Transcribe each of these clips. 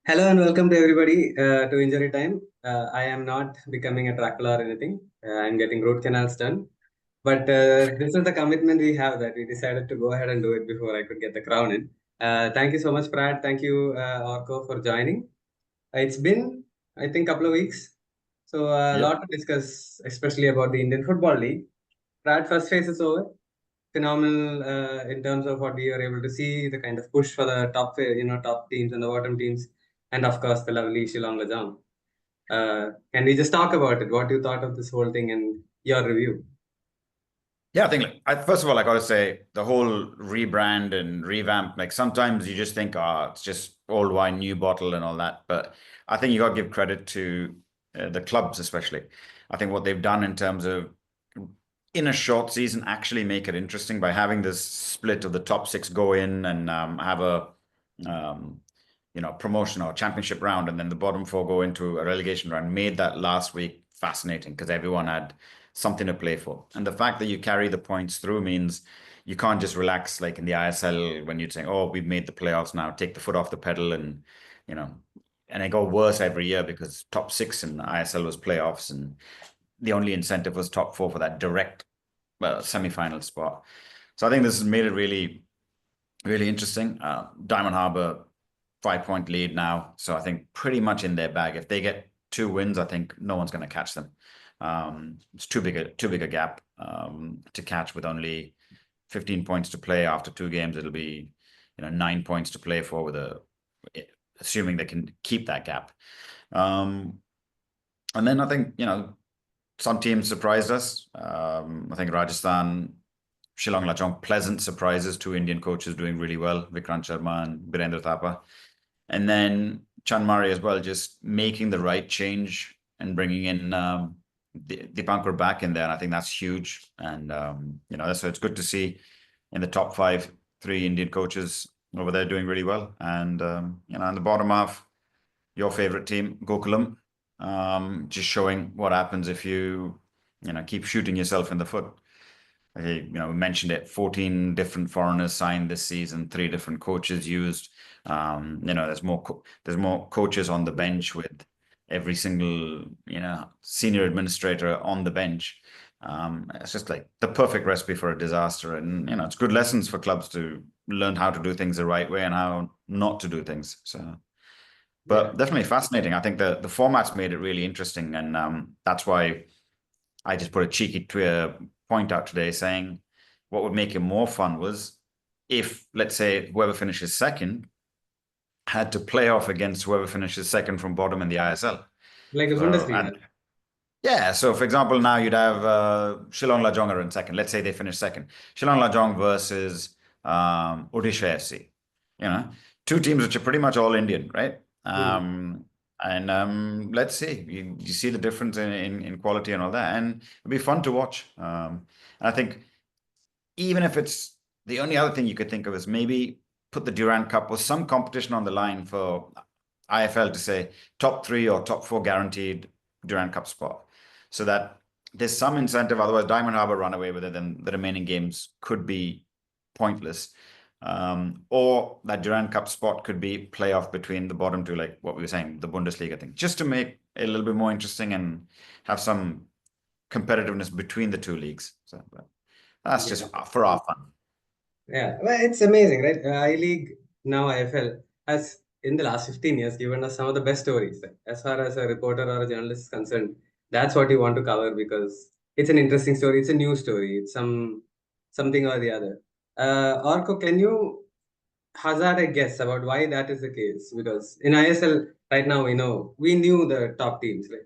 Hello and welcome to everybody to Injury Time. I am not becoming a tracker or anything. I'm getting root canals done. But this is the commitment we have that we decided to go ahead and do it before I could get the crown in. Thank you so much, Brad. Thank you, Orko, for joining. It's been, I think, a couple of weeks. So a Yep. lot to discuss, especially about the Indian Football League. Brad, first phase is over. Phenomenal in terms of what we are able to see, the kind of push for the top teams and the bottom teams, and of course the lovely Shillong Lajong. Can we just talk about it? What you thought of this whole thing and your review? Yeah, I think first of all, I gotta say the whole rebrand and revamp, like sometimes you just think, it's just old wine, new bottle and all that. But I think you got to give credit to the clubs, especially. I think what they've done in terms of in a short season actually make it interesting by having this split of the top six go in and have a um, promotion or championship round, and then the bottom four go into a relegation round, made that last week fascinating because everyone had something to play for. And the fact that you carry the points through means you can't just relax like in the ISL when you're saying, oh, we've made the playoffs now, take the foot off the pedal you know, and it got worse every year because top six in the ISL was playoffs and the only incentive was top four for that direct semi-final spot. So I think this has made it really, really interesting. Diamond Harbour 5 point lead now. So I think pretty much in their bag. If they get 2 wins, I think no one's going to catch them. It's too big a gap to catch with only 15 points to play after 2 games. It'll be 9 points to play for assuming they can keep that gap. And then I think some teams surprised us. I think Rajasthan, Shillong Lajong, pleasant surprises. 2 Indian coaches doing really well, Vikrant Sharma and Birendra Thapa. And then Chanmari as well, just making the right change and bringing in Dipankar back in there. And I think that's huge. And, so it's good to see in the top 5, 3 Indian coaches over there doing really well. And, in the bottom half, your favorite team, Gokulam, just showing what happens if you keep shooting yourself in the foot. We mentioned it, 14 different foreigners signed this season, 3 different coaches used. There's more coaches on the bench with every single, senior administrator on the bench. It's just like the perfect recipe for a disaster. And, it's good lessons for clubs to learn how to do things the right way and how not to do things. So, but definitely fascinating. I think the format's made it really interesting. And that's why I just put a cheeky point out today saying what would make it more fun was if, let's say, whoever finishes second had to play off against whoever finishes second from bottom in the ISL. Like a Bundesliga. Yeah, so for example, now you'd have Shillong Lajong are in second. Let's say they finish second. Shillong Lajong versus Odisha FC. 2 teams which are pretty much all Indian, right? And let's see, you see the difference in quality and all that, and it'll be fun to watch. And I think even if it's the only other thing you could think of is maybe put the Durand Cup or some competition on the line for IFL to say top 3 or top 4 guaranteed Durand Cup spot, so that there's some incentive. Otherwise, Diamond Harbour run away with it, then the remaining games could be pointless. Or that Durand Cup spot could be playoff between the bottom 2, like what we were saying, the Bundesliga thing, just to make it a little bit more interesting and have some competitiveness between the 2 leagues. So that's just for our fun. Yeah, well, it's amazing, right? I-League, now IFL, has in the last 15 years given us some of the best stories. Right? As far as a reporter or a journalist is concerned, that's what you want to cover because it's an interesting story, it's a new story, it's something or the other. Orko, can you hazard a guess about why that is the case? Because in ISL right now, we knew the top teams, right?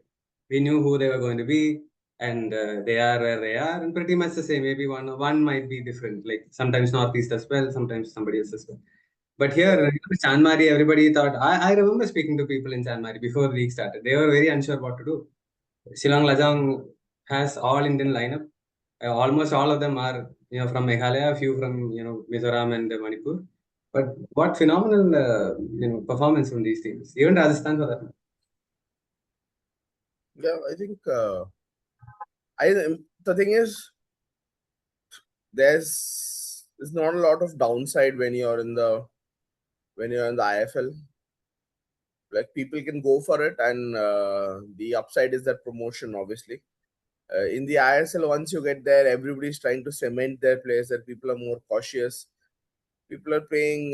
We knew who they were going to be, and they are where they are, and pretty much the same. Maybe one might be different, like sometimes Northeast as well, sometimes somebody else as well. But here, Yeah, Chanmari, everybody thought. I remember speaking to people in Chanmari before the league started. They were very unsure what to do. Shillong Lajong has all Indian lineup. Almost all of them are from Meghalaya, a few from Mizoram and Manipur. But what phenomenal performance from these teams. Even Rajasthan for that. yeah. I think I the thing is there's not a lot of downside when you're in the IFL. like people can go for it, and the upside is that promotion, obviously. In the ISL, once you get there, everybody's trying to cement their place. That people are more cautious. People are playing,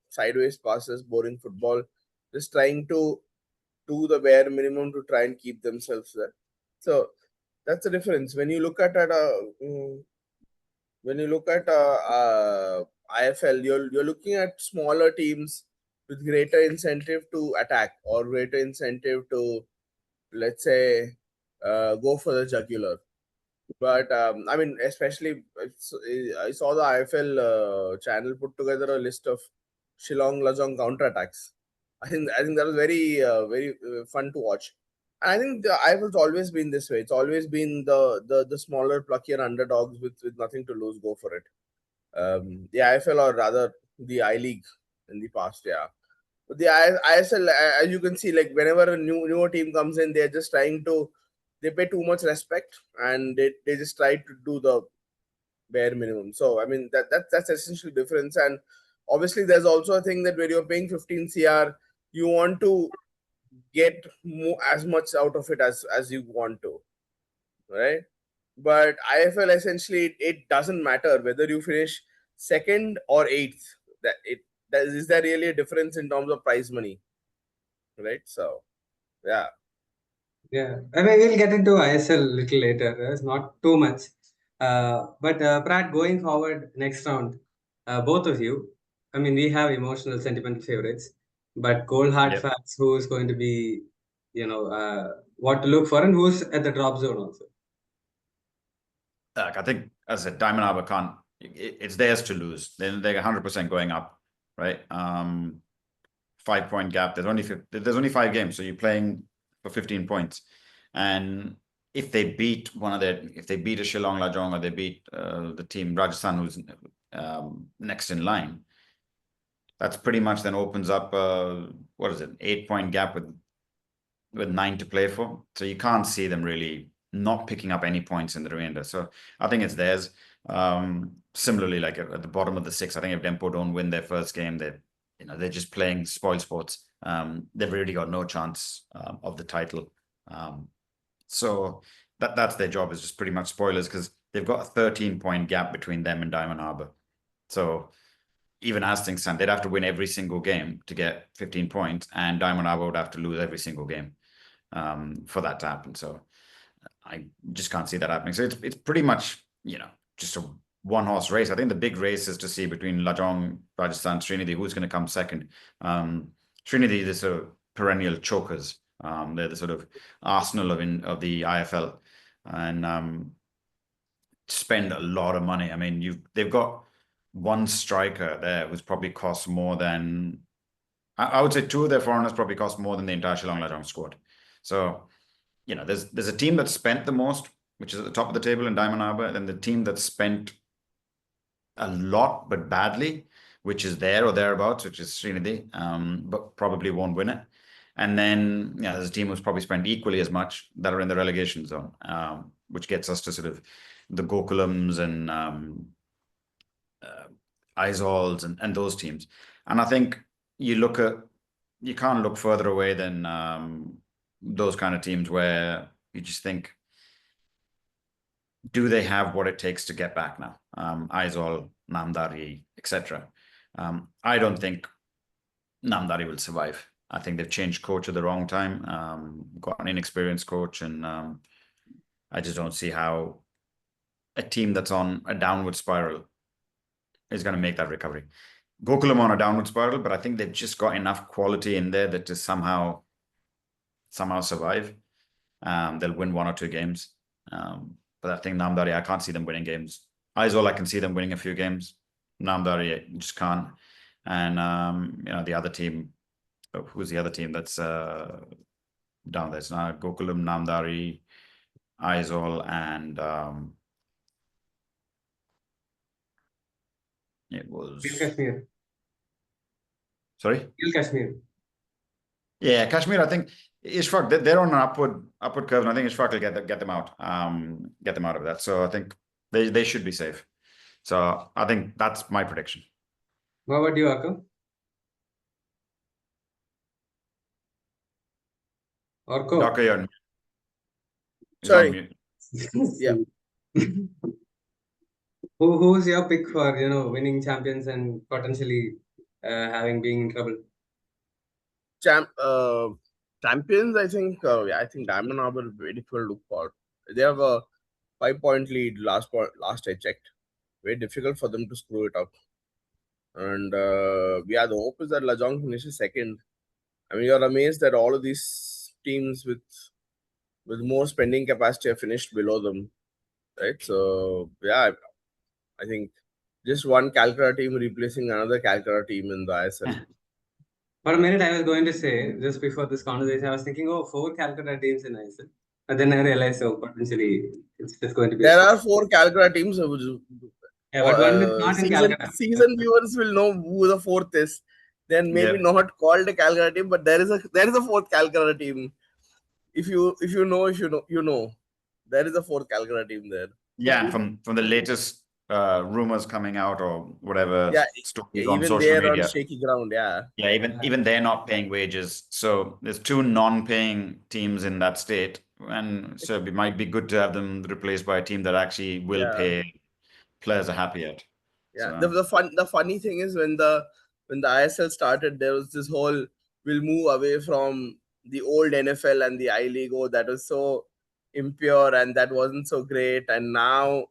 sideways passes, boring football, just trying to do the bare minimum to try and keep themselves there. So that's the difference. When you look at IFL, you're looking at smaller teams with greater incentive to attack or greater incentive to, let's say, go for the jugular. But I mean, especially I saw the IFL channel put together a list of Shillong Lajong counterattacks. I think that was very fun to watch. And I think the IFL's always been this way. It's always been the smaller, pluckier underdogs with nothing to lose go for it. The IFL, or rather the I League in the past, yeah. But the ISL, as you can see, like whenever a newer team comes in, they're just trying to, they pay too much respect, and they just try to do the bare minimum. So I mean that's essentially difference. And obviously there's also a thing that when you're paying 15 CR, you want to get as much out of it as you want to, right? But IFL, essentially, it doesn't matter whether you finish second or eighth. Is there really a difference in terms of prize money, right? So yeah. Yeah, I mean, we'll get into ISL a little later. It's not too much. But Pratt, going forward next round, both of you, I mean, we have emotional, sentimental favorites, but cold hard Yep. facts, who is going to be, what to look for, and who's at the drop zone also. I think, as I said, Diamond Harbour can't. It's theirs to lose. They're 100% going up, right? 5-point gap. There's only 5 games, so you're playing for 15 points. And if they beat if they beat a Shillong Lajong, or they beat the team Rajasthan, who's next in line, that's pretty much then opens up what is it, 8-point gap with 9 to play for. So you can't see them really not picking up any points in the remainder. So I think it's theirs. Similarly, like at the bottom of the 6, I think if Dempo don't win their first game, they're just playing spoil sports. They've really got no chance of the title. So that's their job, is just pretty much spoilers, because they've got a 13-point gap between them and Diamond Harbour. So even as things stand, they'd have to win every single game to get 15 points, and Diamond Harbour would have to lose every single game for that to happen. So I just can't see that happening. So it's pretty much, just a one-horse race. I think the big race is to see between Lajong, Rajasthan, Srinidhi, who's going to come second. Srinidhi, the sort of perennial chokers. They're the sort of Arsenal of the IFL, and spend a lot of money. I mean, they've got one striker there who's probably cost more than, I would say 2 of their foreigners probably cost more than the entire Shillong Lajong squad. So, there's a team that spent the most, which is at the top of the table in Diamond Harbour, and then the team that spent a lot but badly, which is there or thereabouts, which is Srinidhi, but probably won't win it. And then there's a team who's probably spent equally as much that are in the relegation zone, which gets us to sort of the Gokulams and Aizols and those teams. And I think you can't look further away than those kind of teams where you just think, do they have what it takes to get back now? Aizol, Namdari, etc. I don't think Namdari will survive. I think they've changed coach at the wrong time, got an inexperienced coach, and I just don't see how a team that's on a downward spiral is going to make that recovery. Gokulam on a downward spiral, but I think they've just got enough quality in there that to somehow survive. They'll win 1 or 2 games. But I think Namdari, I can't see them winning games. Aizawl, I can see them winning a few games. Namdari, just can't. And the other team, who's the other team that's down there? It's now Gokulam, Namdari, Aizawl, and it was Kashmir. Sorry? Kashmir. Yeah, Kashmir, I think Ishfaq, they're on an upward curve, and I think Ishfaq will get them out of that. So I think they should be safe. So I think that's my prediction. What about you, Akam? or Co. Doctor, you're he's on Sorry. mute. Yeah. Who's your pick for winning champions and potentially having being in trouble? Champions, I think. Yeah, I think Diamond Harbour very difficult to look for. They have a 5 point lead. Last I checked, very difficult for them to screw it up. And yeah, the hope is that Lajong finishes second. I mean, you're amazed that all of these teams with more spending capacity have finished below them, right? So yeah, I think just one Calcutta team replacing another Calcutta team in the ISL. For a minute, I was going to say, just before this conversation, I was thinking, oh, 4 Calcutta teams in ISL. But then I realized, oh, potentially it's just going to be a There swap. are 4 Calcutta teams. Yeah, but one is not in Season Calcutta. season viewers will know who the fourth is. Then maybe Yeah. not called a Calcutta team, but there is a fourth Calcutta team. If you know, there is a fourth Calcutta team there. Yeah, and from the latest rumors coming out or whatever Yeah, stories on even social they're on media. shaky ground. Yeah, Yeah, even they're not paying wages. So there's 2 non-paying teams in that state, and so it might be good to have them replaced by a team that actually will yeah, pay players are happy at. yeah. The, So the fun the funny thing is when the ISL started, there was this whole we'll move away from the old NFL and the I League. Oh, that was so impure and that wasn't so great. And now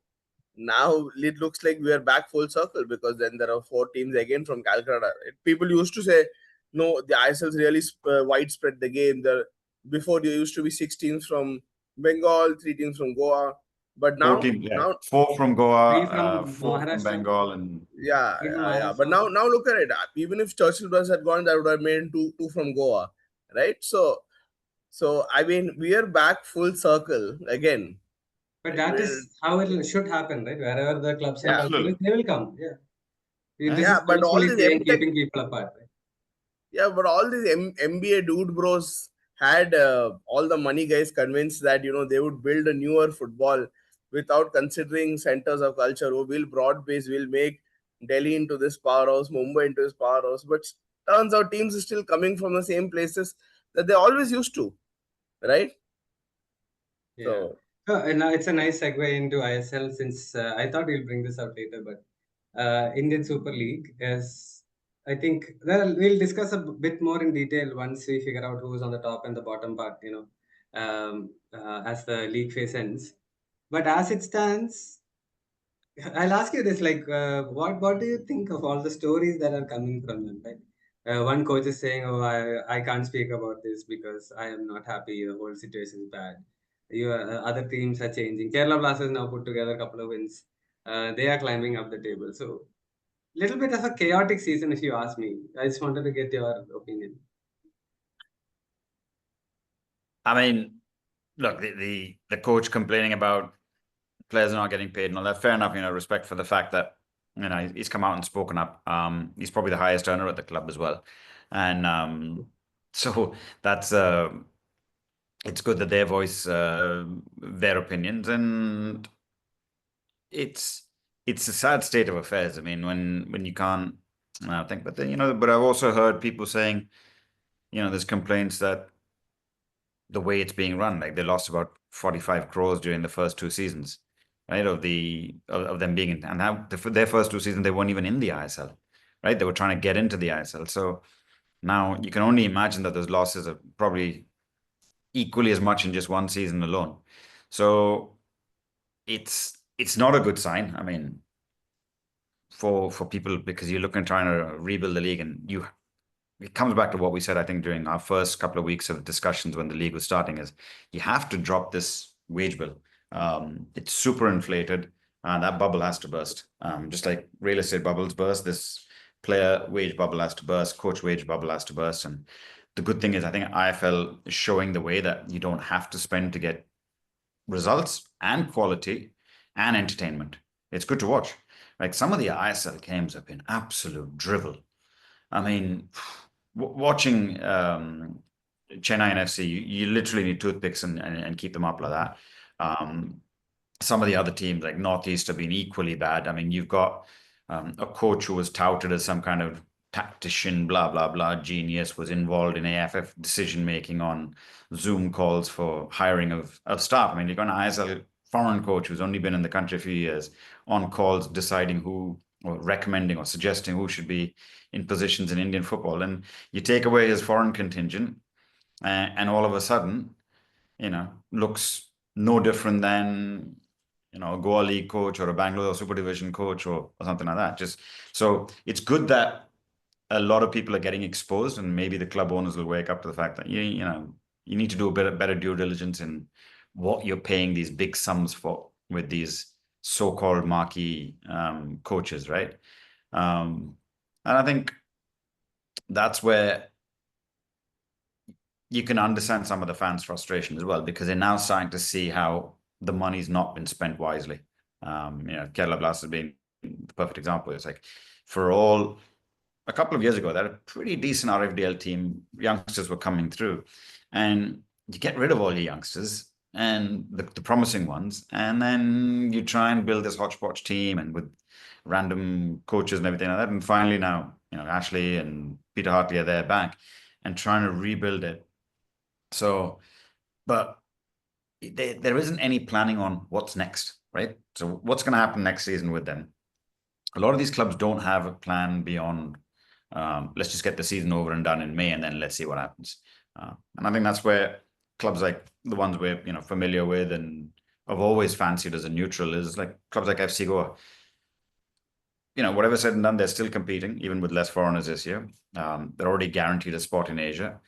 it looks like we are back full circle because then there are 4 teams again from Calcutta. People used to say, no, the ISL's really widespread the game. Before there used to be 6 teams from Bengal, 3 teams from Goa, but 14, yeah, now 4 from Goa, Three from 4 from Maharashtra. Bengal, and yeah, Three from yeah. But Maharashtra. now look at it. Even if Churchill Bus had gone, that would have made two from Goa, right? So I mean, we are back full circle again. But Like, that is how it should happen, right? Wherever the clubs and yeah, culture is, absolutely. they will come. Yeah. This yeah. is But all forcefully these saying MTech keeping people apart, right? Yeah, but all these MBA dude bros had all the money guys convinced that they would build a newer football without considering centers of culture. Oh, we'll broad base, we'll make Delhi into this powerhouse, Mumbai into this powerhouse. But turns out teams are still coming from the same places that they always used to, right? Yeah. So And now it's a nice segue into ISL since I thought we'll bring this out later, but Indian Super League is, I think, well, we'll discuss a bit more in detail once we figure out who's on the top and the bottom part, as the league phase ends. But as it stands, I'll ask you this: like, what do you think of all the stories that are coming from them? Right? One coach is saying, "Oh, I can't speak about this because I am not happy. The whole situation is bad." Other teams are changing. Kerala Blasters now put together a couple of wins. They are climbing up the table. So, little bit of a chaotic season, if you ask me. I just wanted to get your opinion. I mean, look, the coach complaining about players not getting paid and all that. Fair enough, respect for the fact that he's come out and spoken up. He's probably the highest earner at the club as well, and so that's it's good that they voice their opinions, and it's a sad state of affairs. I mean, when you can't think, but then but I've also heard people saying, there's complaints that the way it's being run, like they lost about 45 crores during the first 2 seasons, right? Of them being in, and their first 2 seasons they weren't even in the ISL, right? They were trying to get into the ISL. So now you can only imagine that those losses are probably equally as much in just one season alone. So it's not a good sign. I mean, for people, because you're looking trying to rebuild the league, and it comes back to what we said, I think, during our first couple of weeks of discussions when the league was starting, is you have to drop this wage bill. It's super inflated, and that bubble has to burst. Just like real estate bubbles burst, this player wage bubble has to burst, coach wage bubble has to burst. And the good thing is, I think IFL is showing the way that you don't have to spend to get results and quality and entertainment. It's good to watch. Like some of the ISL games have been absolute drivel. I mean, watching Chennai and FC, you literally need toothpicks and keep them up like that. Some of the other teams like Northeast have been equally bad. I mean, you've got a coach who was touted as some kind of tactician, blah, blah, blah, genius was involved in AFF decision making on Zoom calls for hiring of staff. I mean, you've got an ISL foreign coach who's only been in the country a few years on calls deciding who, or recommending or suggesting who should be in positions in Indian football. And you take away his foreign contingent, and all of a sudden, looks no different than, a Goa League coach or a Bangalore Super Division coach or something like that. Just so it's good that a lot of people are getting exposed, and maybe the club owners will wake up to the fact that you need to do a bit better due diligence in what you're paying these big sums for with these so-called marquee coaches, right? And I think that's where you can understand some of the fans' frustration as well, because they're now starting to see how the money's not been spent wisely. Kerala Blast has been the perfect example. It's like a couple of years ago, they had a pretty decent RFDL team. Youngsters were coming through, and you get rid of all your youngsters and the promising ones, and then you try and build this hodgepodge team and with random coaches and everything like that. And finally now, Ashley and Peter Hartley are there back and trying to rebuild it. So, but there isn't any planning on what's next, right? So what's going to happen next season with them? A lot of these clubs don't have a plan beyond, let's just get the season over and done in May, and then let's see what happens. And I think that's where clubs like the ones we're familiar with and have always fancied as a neutral is like clubs like FC Goa. Whatever said and done, they're still competing, even with less foreigners this year. They're already guaranteed a spot in Asia.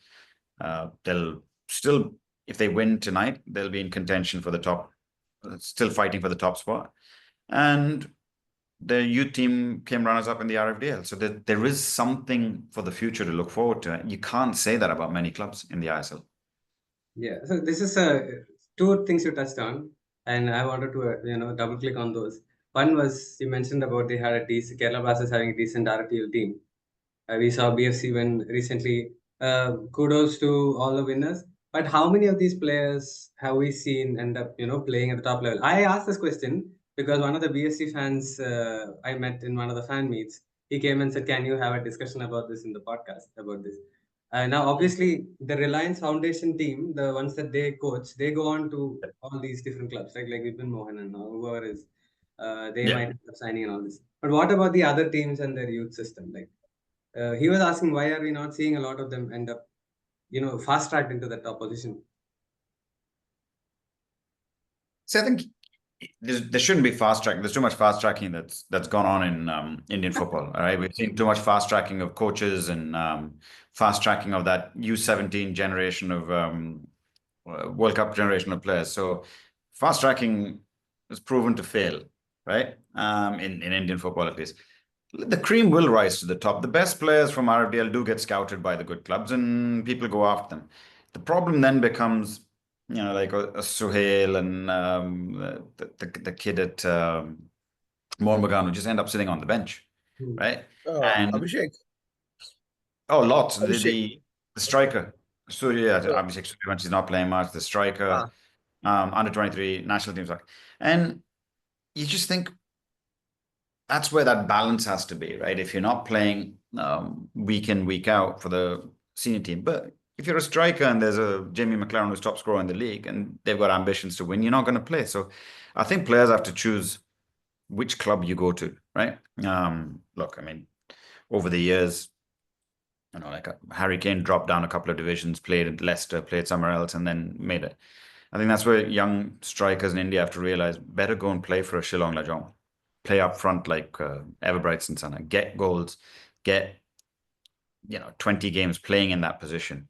They'll still, if they win tonight, they'll be in contention for the top, still fighting for the top spot. And the youth team came runners-up in the RFDL. So there is something for the future to look forward to. You can't say that about many clubs in the ISL. Yeah, so this is two things you touched on, and I wanted to double click on those. One was you mentioned about they had a decent Kerala Blasters having a decent RFDL team. We saw BFC win recently. Kudos to all the winners. But how many of these players have we seen end up, playing at the top level? I asked this question because one of the BFC fans I met in one of the fan meets, he came and said, "Can you have a discussion about this in the podcast about this?" Now, obviously, the Reliance Foundation team, the ones that they coach, they go on to all these different clubs, right? Like Vipin Mohan and whoever is, they might end up signing and all this. But what about the other teams and their youth system? Like, he was asking why are we not seeing a lot of them end up, fast tracked into the top position? So I think there shouldn't be fast tracking. There's too much fast tracking that's gone on in Indian football. All right, we've seen too much fast tracking of coaches and fast tracking of that U17 generation of World Cup generation of players. So fast tracking is proven to fail, right? In Indian football at least. The cream will rise to the top. The best players from RFDL do get scouted by the good clubs and people go after them. The problem then becomes, like a Suhail and the kid at Mohun Bagan who just end up sitting on the bench, right? And Abhishek. lots. Abhishek. The striker. Surya, So, Abhishek Suryavanshi is not playing much. The striker, under 23 national team soccer. And you just think, that's where that balance has to be, right? If you're not playing week in, week out for the senior team, but if you're a striker and there's a Jamie McLaren who's top scorer in the league and they've got ambitions to win, you're not going to play. So I think players have to choose which club you go to, right? Look, I mean, over the years, like Harry Kane dropped down a couple of divisions, played at Leicester, played somewhere else, and then made it. I think that's where young strikers in India have to realize better go and play for a Shillong Lajong. Play up front like Everbrights and Sana. Get goals, get 20 games playing in that position.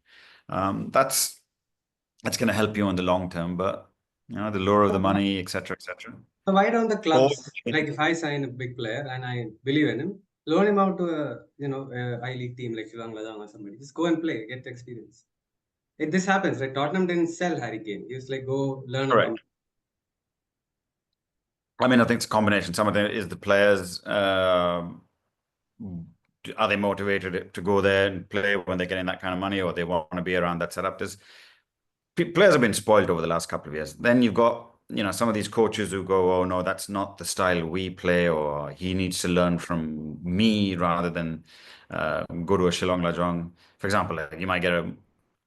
That's going to help you in the long term, but the lure of the money, etc., etc. So why don't the clubs, like if I sign a big player and I believe in him, loan him out to a I-League team like Shillong Lajang or somebody. Just go and play, get experience. This happens, right? Tottenham didn't sell Harry Kane. He was like, go learn Correct. about. I mean, I think it's a combination. Some of it is the players. Are they motivated to go there and play when they're getting that kind of money, or they want to be around that setup? Players have been spoiled over the last couple of years. Then you've got some of these coaches who go, oh no, that's not the style we play, or he needs to learn from me rather than go to a Shillong Lajong. For example, like you might get a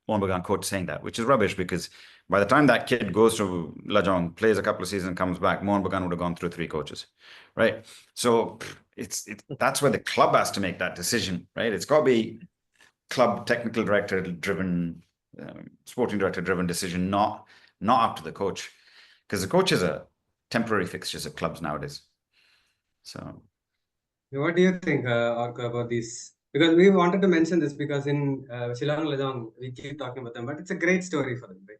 Mohan Bagan coach saying that, which is rubbish because by the time that kid goes to Lajong, plays a couple of seasons, comes back, Mohan Bagan would have gone through 3 coaches, right? So that's where the club has to make that decision, right? It's got to be club technical director driven, sporting director driven decision, not up to the coach, because the coach is a temporary fixtures of clubs nowadays. So, what do you think, Orko, about this? Because we wanted to mention this because in Shillong Lajong, we keep talking about them, but it's a great story for them, right?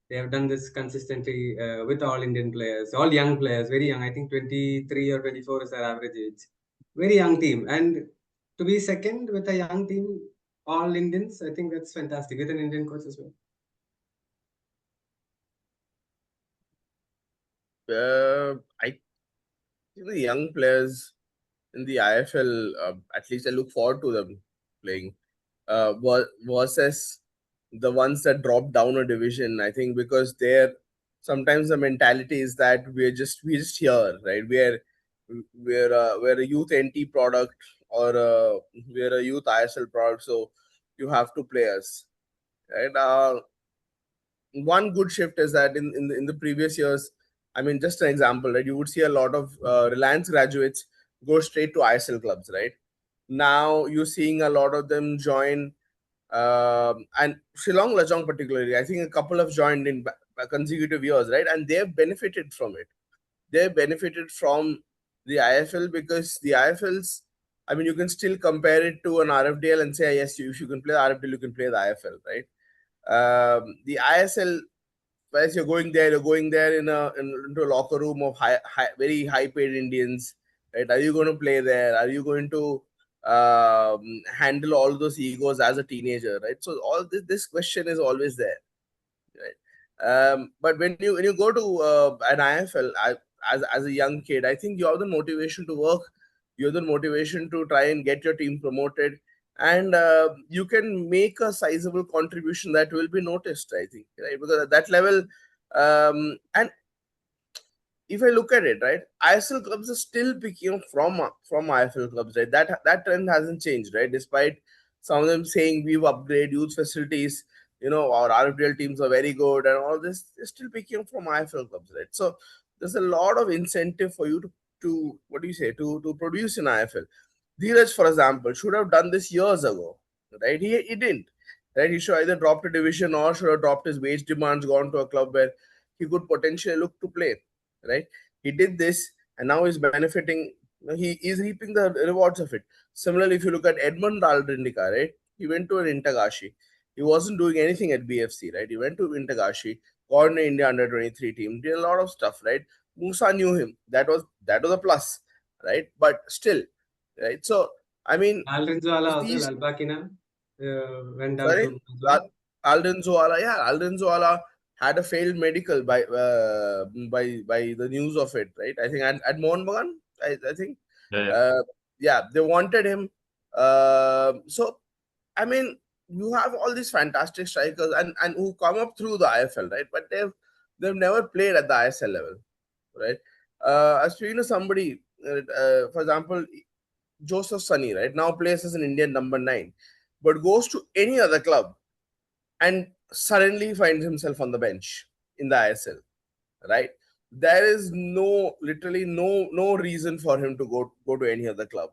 They have done this consistently with all Indian players, all young players, very young. I think 23 or 24 is their average age. Very young team. And to be second with a young team, all Indians, I think that's fantastic with an Indian coach as well. I think the young players in the IFL, at least I look forward to them playing versus the ones that drop down a division. I think because they're sometimes the mentality is that we're just here, right? We're a youth NT product, or we're a youth ISL product, so you have to play us, right? One good shift is that in the previous years, I mean, just an example, right? You would see a lot of Reliance graduates go straight to ISL clubs, right? Now you're seeing a lot of them join, and Shillong Lajong particularly. I think a couple have joined in consecutive years, right? And they've benefited from it. They benefited from the IFL because the IFLs. I mean, you can still compare it to an RFDL and say, yes, if you can play the RFDL, you can play the IFL, right? The ISL, whereas you're going there into a locker room of very high paid Indians, right? Are you going to play there? Are you going to handle all those egos as a teenager, right? So all this question is always there, right? But when you go to an IFL as a young kid, I think you have the motivation to work, you have the motivation to try and get your team promoted, and you can make a sizable contribution that will be noticed. I think, right? Because at that level, and if I look at it, right, ISL clubs are still picking up from IFL clubs, right? That trend hasn't changed, right? Despite some of them saying we've upgraded youth facilities, our RFDL teams are very good and all this, they're still picking up from IFL clubs, right? So there's a lot of incentive for you to what do you say to produce in IFL. Dheeraj, for example, should have done this years ago, right? He didn't, right? He should either dropped a division or should have dropped his wage demands, gone to a club where he could potentially look to play, right? He did this and now he's benefiting. He is reaping the rewards of it. Similarly, if you look at Edmund Aldrindika, right? He went to an Intagashi. He wasn't doing anything at BFC, right? He went to Intagashi, got in the India under 23 team, did a lot of stuff, right? Musa knew him. That was a plus, right? But still, right? So I mean, Aldrinzoala also, these Lalbakina went down sorry, to Zola. Aldrinzoala, yeah, Aldrinzoala had a failed medical by the news of it, right? I think at Mohan Bagan, I think, yeah. uh, yeah, they wanted him. So I mean, you have all these fantastic strikers and who come up through the IFL, right? But they've never played at the ISL level, right? I was speaking to somebody, for example, Joseph Sunny, right now plays as an Indian number 9, but goes to any other club and suddenly finds himself on the bench in the ISL, right? There is literally no reason for him to go to any other club,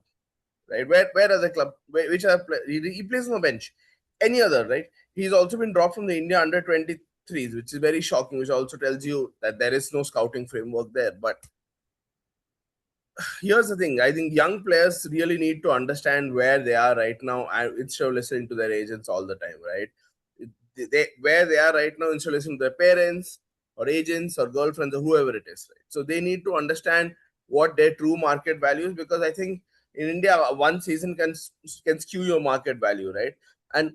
right? Where other club? Which other he plays on the bench? Any other, right? He's also been dropped from the India under 23s, which is very shocking. Which also tells you that there is no scouting framework there. But here's the thing, I think young players really need to understand where they are right now instead of listening to their agents all the time, right? Where they are right now instead of listening to their parents or agents or girlfriends or whoever it is, right? So they need to understand what their true market value is, because I think in India one season can skew your market value, right? And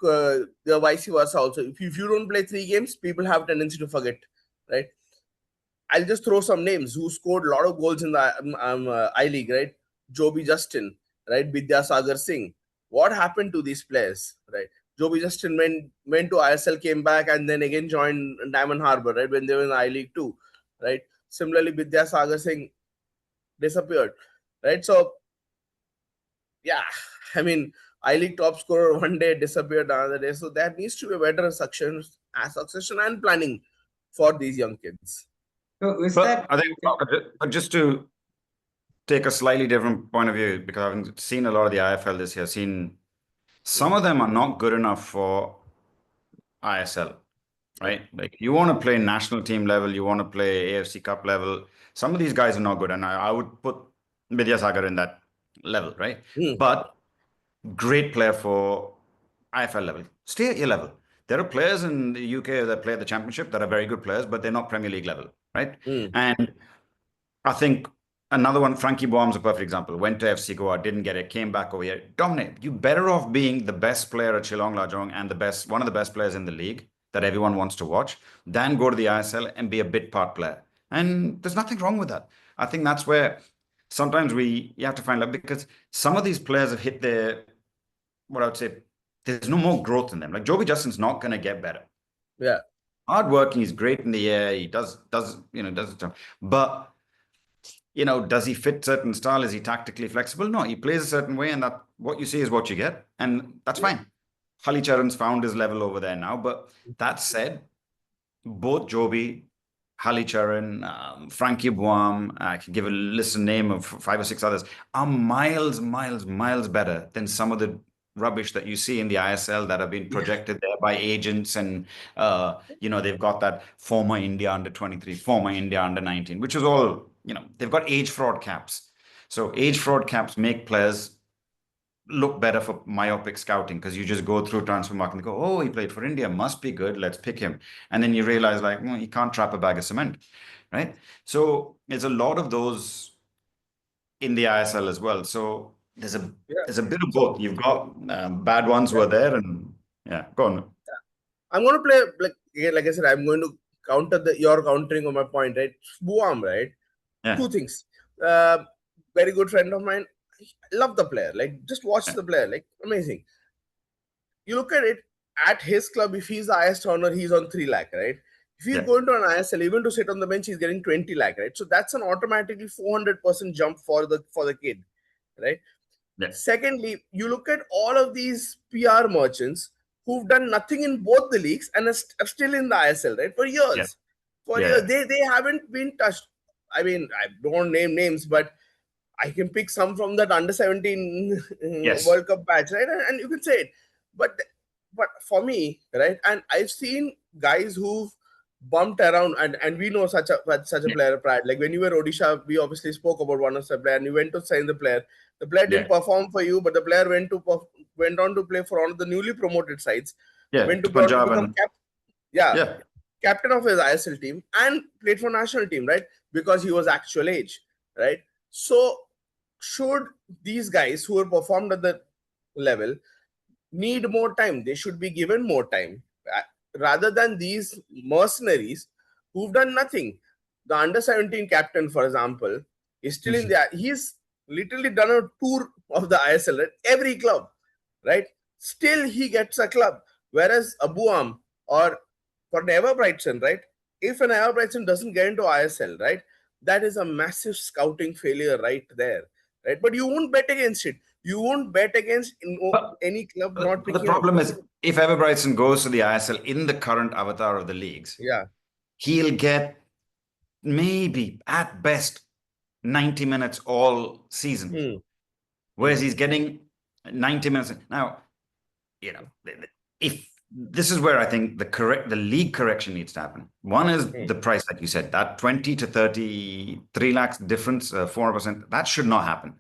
the vice versa also. If you don't play 3 games, people have tendency to forget, right? I'll just throw some names who scored a lot of goals in the I League, right? Joby Justin, right? Vidyasagar Singh. What happened to these players, right? Joby Justin went to ISL, came back, and then again joined Diamond Harbour, right, when they were in I League 2, right? Similarly, Vidyasagar Singh disappeared, right? So, yeah, I mean, I League top scorer one day disappeared another day. So there needs to be a better succession and planning for these young kids. So is But that I think just to take a slightly different point of view, because I haven't seen a lot of the IFL this year, seen some of them are not good enough for ISL, right? Like you want to play national team level, you want to play AFC Cup level. Some of these guys are not good, and I would put Vidyasagar in that level, right? Hmm. But great player for IFL level. Stay at your level. There are players in the UK that play at the championship that are very good players, but they're not Premier League level, right? Hmm. And I think another one, Frankie Boam's a perfect example. Went to FC Goa, didn't get it, came back over here. Dominate. You better off being the best player at Shillong Lajong and one of the best players in the league that everyone wants to watch, than go to the ISL and be a bit part player. And there's nothing wrong with that. I think that's where sometimes you have to find out, because some of these players have hit their, what I would say, there's no more growth in them. Like Joby Justin's not going to get better. Yeah. Hardworking, he's great in the air. He does stuff. But does he fit certain style? Is he tactically flexible? No, he plays a certain way, and that what you see is what you get, and that's fine. Hali Charan's found his level over there now. But that said, both Joby, Hali Charan, Frankie Boam, I can give a list of name of 5 or 6 others, are miles, miles, miles better than some of the rubbish that you see in the ISL that have been projected there by agents, and they've got that former India under 23, former India under 19, which is all, they've got age fraud caps. So age fraud caps make players look better for myopic scouting, because you just go through transfer market and go, oh, he played for India, must be good, let's pick him. And then you realize, like, well, he can't trap a bag of cement, right? So there's a lot of those in the ISL as well. So there's a bit of both. You've got bad ones who are there, and go on. I'm going to play, like I said, I'm going to counter your countering of my point, right? Boam, right? Yeah. Two things. Very good friend of mine. I love the player. Like, just watch the player. Like, amazing. You look at it, at his club, if he's the highest earner, he's on 3 lakh, right? If he's going to an ISL, even to sit on the bench, he's getting 20 lakh, right? So that's an automatically 400% jump for the kid, right? Yeah. Secondly, you look at all of these PR merchants who've done nothing in both the leagues and are still in the ISL, right? For years. For years. They haven't been touched. I mean, I don't name names, but I can pick some from that under 17 World Cup batch, right? And you can say it. But for me, right, and I've seen guys who've bumped around, and we know such a player, Prad. Like when you were Odisha, we obviously spoke about one of the player, and you went to sign the player. The player didn't perform for you, but the player went on to play for one of the newly promoted sides. Went to Punjab become captain of his ISL team and played for national team, right? Because he was actual age, right? So should these guys who have performed at the level need more time? They should be given more time rather than these mercenaries who've done nothing. The under 17 captain, for example, is still in there. He's literally done a tour of the ISL at every club, right? Still he gets a club. Whereas Abuam or for an Everbrightson, right? If an Everbrightson doesn't get into ISL, right, that is a massive scouting failure right there, right? But you won't bet against it. You won't bet against any club not picking. The problem is, if Everbrightson goes to the ISL in the current avatar of the leagues, he'll get maybe at best 90 minutes all season, whereas he's getting 90 minutes now. If this is where I think the league correction needs to happen. One is the price, like you said, that 20 to 33 lakhs difference, 400%. That should not happen.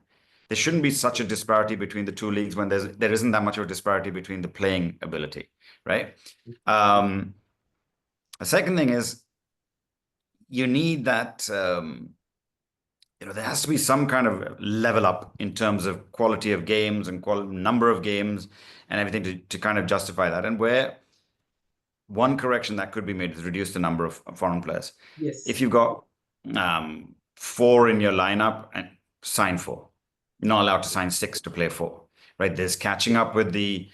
There shouldn't be such a disparity between the two leagues when there isn't that much of a disparity between the playing ability, right? The second thing is you need that. There has to be some kind of level up in terms of quality of games and number of games and everything to kind of justify that. And where one correction that could be made is reduce the number of foreign players. Yes. If you've got 4 in your lineup, and sign 4. You're not allowed to sign 6 to play 4. right? There's catching up with the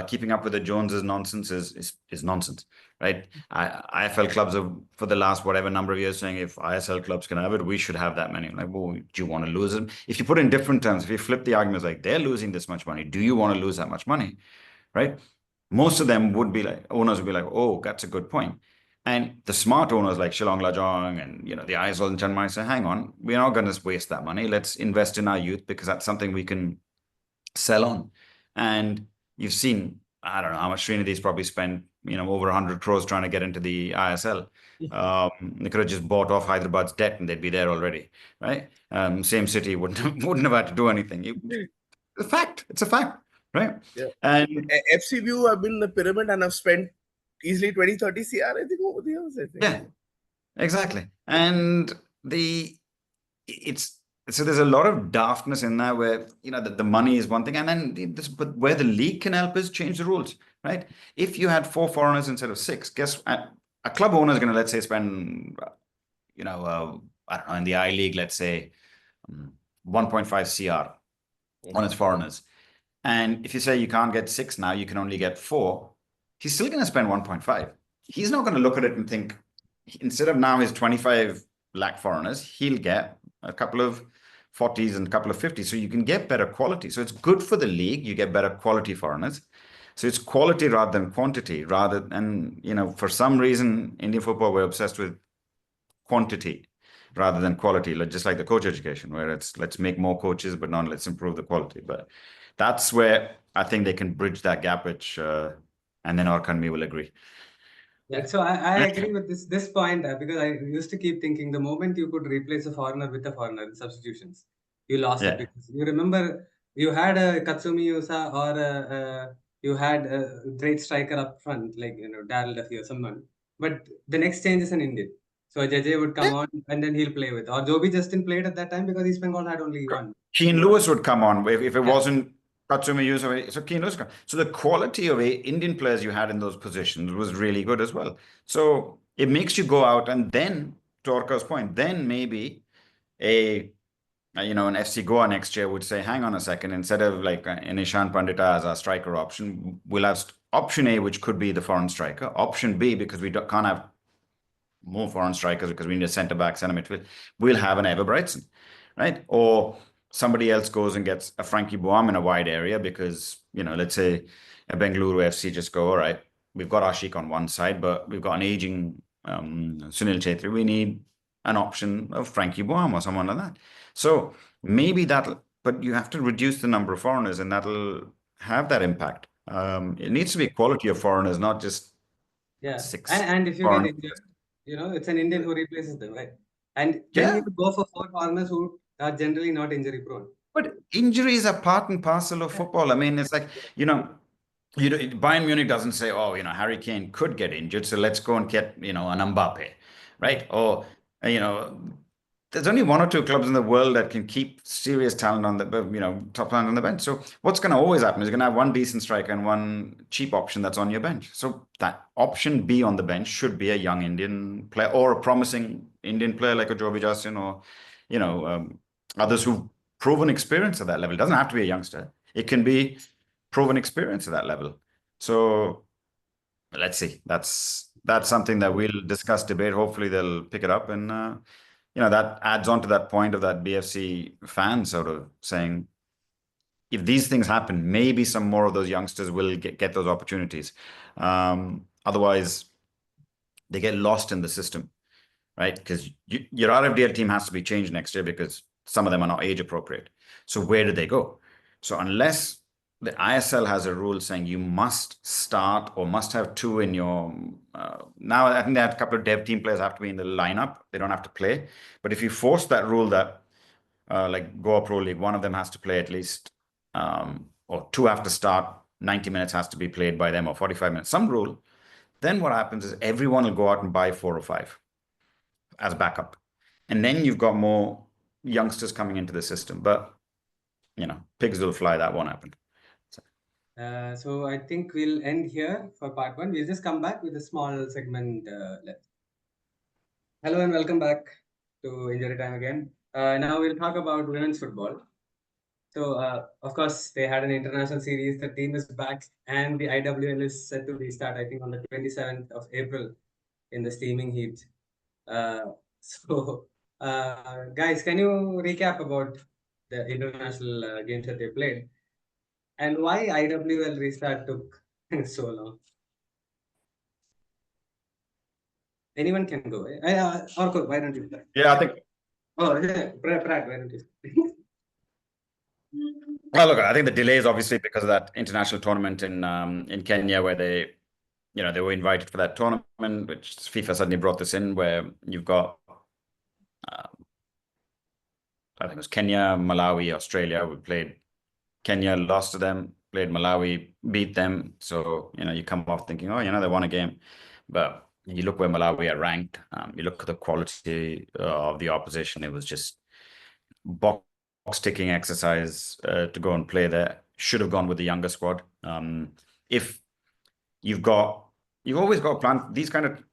keeping up with the Joneses nonsense is nonsense, right? IFL clubs are for the last whatever number of years saying if ISL clubs can have it, we should have that many. Like, well, do you want to lose it? If you put it in different terms, if you flip the arguments like they're losing this much money, do you want to lose that much money, right? Most of them would be like owners would be like, oh, that's a good point. And the smart owners like Shillong Lajong and the ISL and Chiang Mai say, hang on, we're not going to waste that money. Let's invest in our youth because that's something we can sell on. And you've seen, I don't know how much Srinidi's probably spent, over 100 crores trying to get into the ISL. They could have just bought off Hyderabad's debt and they'd be there already, right? Same city wouldn't have had to do anything. It's a fact. It's a fact, right? Yeah. And FC View have been in the pyramid and have spent easily 20-30 CR, I think, over the years. I think. yeah, exactly. And so there's a lot of daftness in there where the money is one thing, and then but where the league can help is change the rules, right? If you had 4 foreigners instead of 6, guess a club owner is going to, let's say, spend I don't know, in the I League, let's say 1.5 CR on its foreigners. And if you say you can't get 6 now, you can only get 4, he's still going to spend 1.5. He's not going to look at it and think, instead of now his 25 lakh foreigners, he'll get a couple of 40s and a couple of 50s. So you can get better quality. So it's good for the league. You get better quality foreigners. So it's quality rather than quantity, for some reason, Indian football, we're obsessed with quantity rather than quality, just like the coach education, where it's let's make more coaches, but not let's improve the quality. But that's where I think they can bridge that gap, which, and then Orkanmi will agree. Yeah, so I agree with this point because I used to keep thinking the moment you could replace a foreigner with a foreigner in substitutions, you lost it because you remember you had a Katsumi Yusa or you had a great striker up front like Daryl Duffy or someone, but the next change is an Indian. So JJ would come on and then he'll play with, or Joby Justin played at that time because East Bengal had only one. Keane Lewis would come on if it wasn't Katsumi Yusa. So Keane Lewis. So the quality of Indian players you had in those positions was really good as well. So it makes you go out and then, to Orka's point, then maybe an FC Goa next year would say, hang on a second, instead of like an Ishan Pandita as our striker option, we'll have option A, which could be the foreign striker. Option B, because we can't have more foreign strikers because we need a centre back, centre midfield, we'll have an Ever Brightson, right? Or somebody else goes and gets a Frankie Boam in a wide area because, let's say a Bengaluru FC just go, all right, we've got Ashik on one side, but we've got an aging Sunil Chetri. We need an option of Frankie Boam or someone like that. So maybe but you have to reduce the number of foreigners and that'll have that impact. It needs to be quality of foreigners, not just 6. And if you get injured, it's an Indian who replaces them, right? And then you go for 4 foreigners who are generally not injury prone. But injuries are part and parcel of football. I mean, it's like, Bayern Munich doesn't say, oh, Harry Kane could get injured, so let's go and get, an Mbappe, right? Or, there's only 1 or 2 clubs in the world that can keep serious talent on the, top talent on the bench. So what's going to always happen is you're going to have 1 decent striker and 1 cheap option that's on your bench. So that option B on the bench should be a young Indian player or a promising Indian player like a Joby Justin or, others who've proven experience at that level. It doesn't have to be a youngster. It can be proven experience at that level. So let's see. That's something that we'll discuss, debate. Hopefully they'll pick it up and, that adds on to that point of that BFC fan sort of saying, if these things happen, maybe some more of those youngsters will get those opportunities. Otherwise, they get lost in the system, right? Because your RFDL team has to be changed next year because some of them are not age appropriate. So where do they go? So unless the ISL has a rule saying you must start or must have 2 in your now I think they have a couple of dev team players have to be in the lineup. They don't have to play. But if you force that rule that like Goa Pro League, 1 of them has to play at least or 2 have to start, 90 minutes has to be played by them or 45 minutes, some rule, then what happens is everyone will go out and buy 4 or 5 as backup. And then you've got more youngsters coming into the system. But, pigs will fly. That won't happen. So I think we'll end here for part 1. We'll just come back with a small segment left. Hello and welcome back to Injury Time again. Now we'll talk about women's football. So, of course, they had an international series. The team is back, and the IWL is set to restart, I think, on the 27th of April in the steaming heat. So, guys, can you recap about the international games that they played and why IWL restart took so long? Anyone can go. Orko, why don't you start? Yeah, I think. Oh, yeah, Brad, why don't you start? Well, look, I think the delay is obviously because of that international tournament in Kenya where they were invited for that tournament, which FIFA suddenly brought this in, where you've got I think it was Kenya, Malawi, Australia. We played Kenya, lost to them, played Malawi, beat them. So, you come off thinking, oh, they won a game. But you look where Malawi are ranked, you look at the quality of the opposition, it was just box ticking exercise to go and play there. Should have gone with the younger squad. If you've always got to plan these kind of,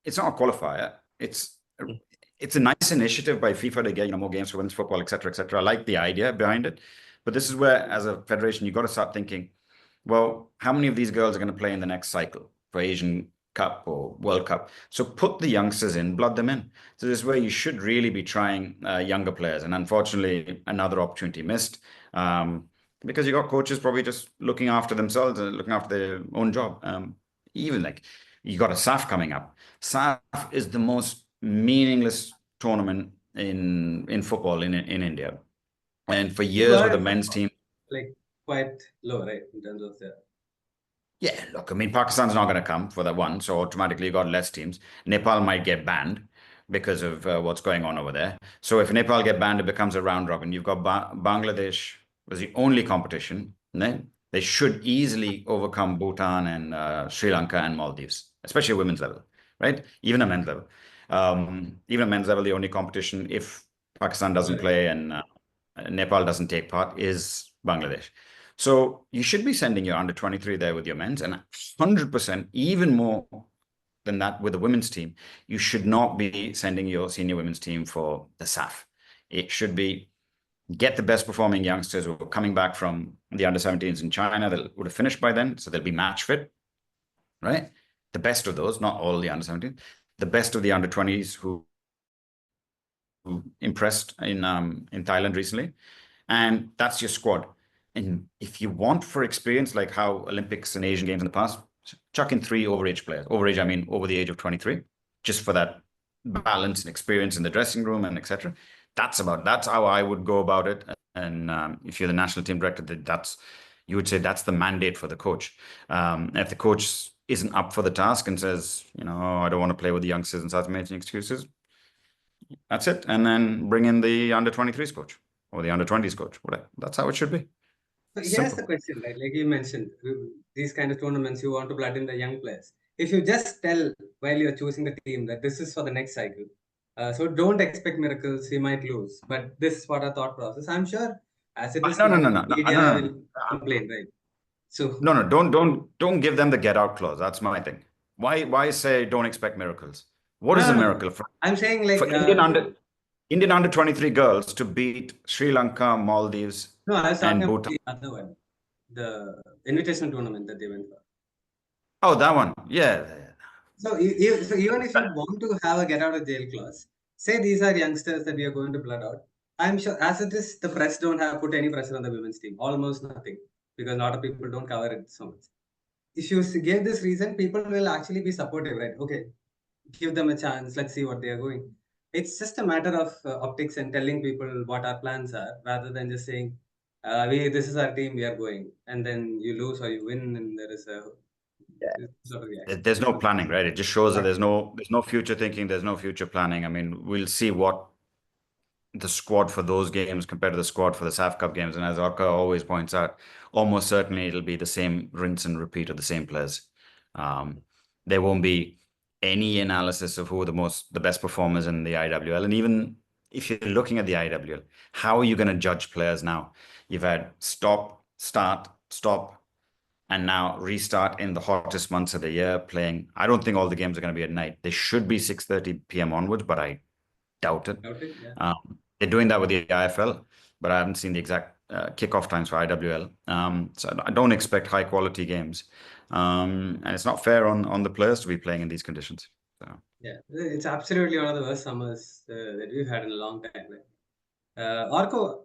it's not a qualifier. It's a nice initiative by FIFA to get more games for women's football, etc., etc. I like the idea behind it, but this is where, as a federation, you've got to start thinking, well, how many of these girls are going to play in the next cycle for Asian Cup or World Cup? So put the youngsters in, blood them in. So this is where you should really be trying younger players, and unfortunately, another opportunity missed because you got coaches probably just looking after themselves and looking after their own job. Even like you got a SAF coming up. SAF is the most meaningless tournament in football in India. And for years with the men's team, like quite low, right, in terms of the. Yeah, look, I mean, Pakistan's not going to come for that one, so automatically you got less teams. Nepal might get banned because of what's going on over there. So if Nepal get banned, it becomes a round robin. You've got Bangladesh was the only competition. No? They should easily overcome Bhutan and Sri Lanka and Maldives, especially women's level, right? Even a men's level. Even a men's level, the only competition if Pakistan doesn't play and Nepal doesn't take part is Bangladesh. So you should be sending your under 23 there with your men's, and 100%, even more than that with the women's team, you should not be sending your senior women's team for the SAF. It should be get the best performing youngsters who are coming back from the under 17s in China that would have finished by then, so they'll be match fit, right? The best of those, not all the under 17s, the best of the under 20s who impressed in Thailand recently, and that's your squad. And if you want for experience, like how Olympics and Asian Games in the past, chuck in 3 overage players. Overage, I mean over the age of 23, just for that balance and experience in the dressing room and etc. That's how I would go about it. And if you're the national team director, you would say that's the mandate for the coach. If the coach isn't up for the task and says, I don't want to play with the youngsters and starts making excuses, that's it. And then bring in the under 23s coach or the under 20s coach, whatever. That's how it should be. So here's the question, right? Like you mentioned, these kind of tournaments, you want to blood in the young players. If you just tell while you're choosing the team that this is for the next cycle, so don't expect miracles. We might lose, but this is what our thought process. I'm sure, as it is No, now, no. media will complain, right? So no, don't give them the get out clause. That's my thing. Why say don't expect miracles? What is a miracle for I'm saying like Indian under 23 girls to beat Sri Lanka, Maldives, no, I was talking and about Bhutan? the other one, the invitational tournament that they went for. Oh, that one. Yeah. So, so even if you want to have a get out of jail clause, say these are youngsters that we are going to blood out. I'm sure, as it is, the press don't have put any pressure on the women's team, almost nothing, because a lot of people don't cover it so much. If you give this reason, people will actually be supportive, right? Okay, give them a chance. Let's see what they are going. It's just a matter of optics and telling people what our plans are, rather than just saying, "We this is our team, we are going," and then you lose or you win, and there is a sort of reaction. There's no planning, right? It just shows that there's no future thinking, there's no future planning. I mean, we'll see what the squad for those games compared to the squad for the SAF Cup games. And as Orca always points out, almost certainly it'll be the same rinse and repeat of the same players. There won't be any analysis of who are the best performers in the IWL. And even if you're looking at the IWL, how are you going to judge players now? You've had stop, start, stop, and now restart in the hottest months of the year playing. I don't think all the games are going to be at night. They should be 6:30 p.m. onwards, but I doubt it. Yeah. They're doing that with the IFL, but I haven't seen the exact kickoff times for IWL. So I don't expect high quality games. And it's not fair on the players to be playing in these conditions. So. Yeah, it's absolutely one of the worst summers that we've had in a long time. Orko,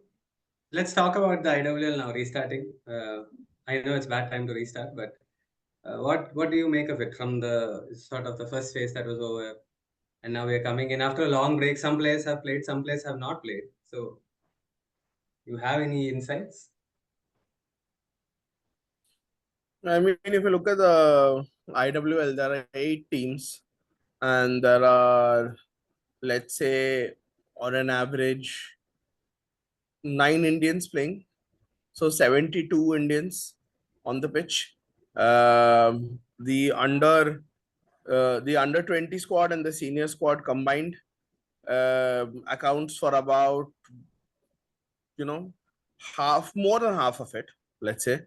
let's talk about the IWL now restarting. I know it's bad time to restart, but what do you make of it from the sort of the first phase that was over, and now we're coming in after a long break? Some players have played, some players have not played. So, you have any insights? I mean, if you look at the IWL, there are 8 teams, and there are, let's say, on an average, 9 Indians playing. So 72 Indians on the pitch. The under 20 squad and the senior squad combined accounts for about, more than half of it, let's say,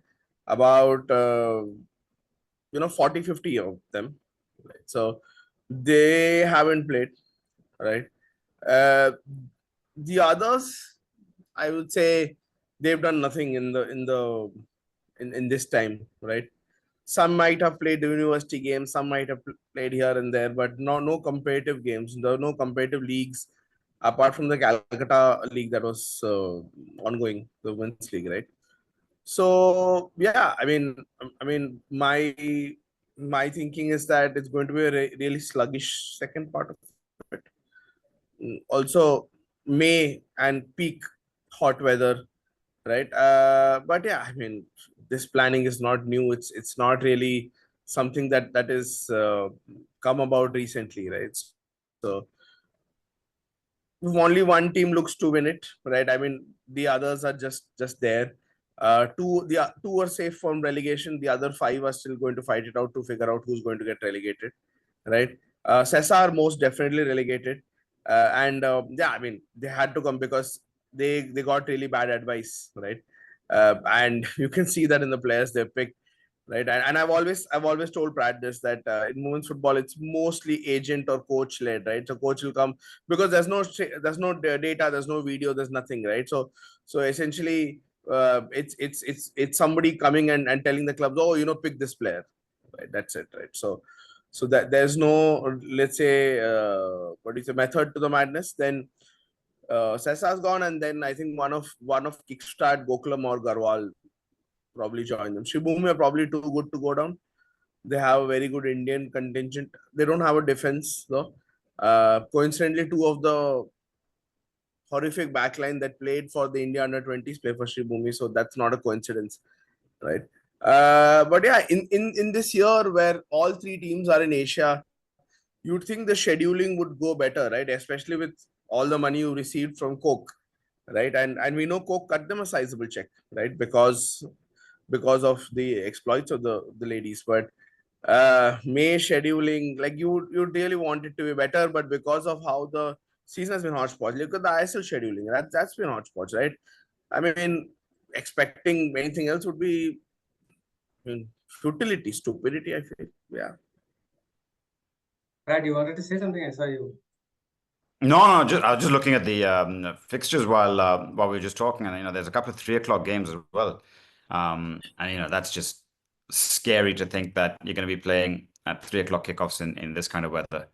about 40-50 of them, right? So they haven't played, right? uh, the others, I would say, they've done nothing in this time, right? Some might have played the university games, some might have played here and there, but no competitive games. There are no competitive leagues apart from the Calcutta league that was ongoing, the women's league, right? So yeah, my thinking is that it's going to be a really sluggish second part of it. Also, May and peak hot weather, right? But yeah, this planning is not new. It's not really something that is come about recently, right? So only one team looks to win it, right? The others are just there. Two are safe from relegation. The other 5 are still going to fight it out to figure out who's going to get relegated, right? Sessa are most definitely relegated, and yeah, they had to come because they got really bad advice, right? And you can see that in the players they picked, right? And I've always told Brad this, that in women's football it's mostly agent or coach led, right? So coach will come because there's no data, there's no video, there's nothing, right? So essentially, it's somebody coming and telling the clubs, oh, pick this player, right? That's it, right? So that there's no, let's say, what is the method to the madness. Then Sessa's gone, and then I think one of Kickstart, Gokulam or Garwal probably join them. Shibumi are probably too good to go down. They have a very good Indian contingent. They don't have a defense though. Coincidentally, two of the horrific backline that played for the India under 20s play for Shibumi, so that's not a coincidence, right? But yeah, in this year where all 3 teams are in Asia, you'd think the scheduling would go better, right? Especially with all the money you received from Coke, right? And we know Coke cut them a sizable check, right? Because of the exploits of the ladies. But May scheduling, like you really want it to be better, but because of how the season has been hodgepodge, look at the ISL scheduling. That's been hodgepodge, right? I mean, expecting anything else would be, futility, stupidity, I feel. Yeah. Brad, you wanted to say something? I saw you. No, I was just looking at the fixtures while we were just talking, and there's a couple of 3 o'clock games as well, and that's just scary to think that you're going to be playing at 3 o'clock kickoffs in this kind of weather,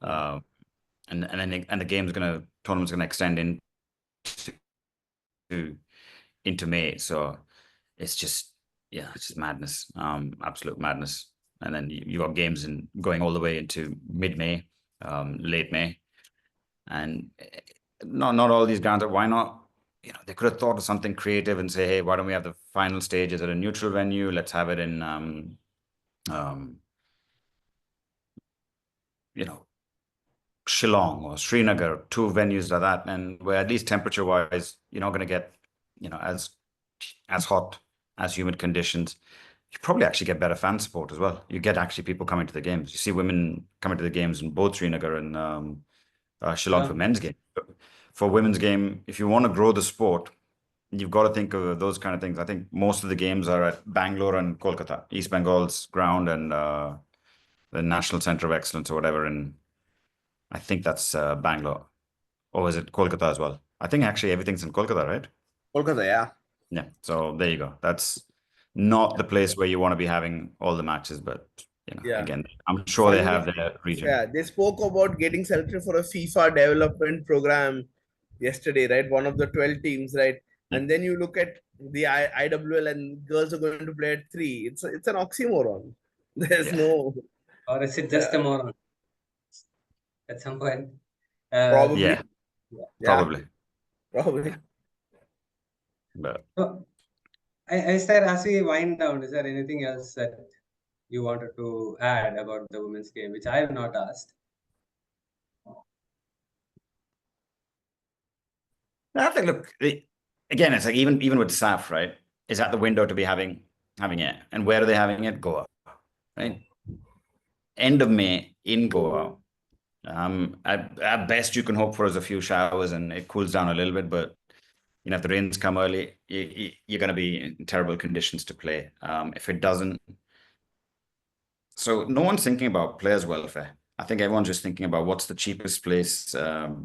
uh, and the tournament's gonna extend into May, so it's just madness, absolute madness, and then you got games going all the way into mid-May, late May. And not all these grounds. Why not? They could have thought of something creative and say, hey, why don't we have the final stages at a neutral venue? Let's have it in, Shillong or Srinagar, 2 venues like that, and where at least temperature-wise, you're not going to get, as hot, as humid conditions. You probably actually get better fan support as well. You get actually people coming to the games. You see women coming to the games in both Srinagar and Shillong for men's game. For women's game, if you want to grow the sport, you've got to think of those kind of things. I think most of the games are at Bangalore and Kolkata, East Bengal's ground, and the National Center of Excellence or whatever. And I think that's Bangalore. Or is it Kolkata as well? I think actually everything's in Kolkata, right? Kolkata, yeah. Yeah. So there you go. That's not the place where you want to be having all the matches, but Yeah. again, I'm sure they Funny, have their region. yeah, they spoke about getting selected for a FIFA development program yesterday, right? One of the 12 teams, right? Yeah. And then you look at the IWL and girls are going to play at 3. It's an oxymoron. There's Yeah. no, Or is it just a moron at some point? probably. Yeah. Yeah. Yeah, Probably. probably. But So, as we wind down, is there anything else that you wanted to add about the women's game, which I have not asked? I think, look, again, it's like even with SAF, right? Is that the window to be having it? And where are they having it? Goa, right? End of May in Goa. At best, you can hope for is a few showers and it cools down a little bit, but if the rains come early, you're going to be in terrible conditions to play. If it doesn't, so no one's thinking about players' welfare. I think everyone's just thinking about what's the cheapest place, or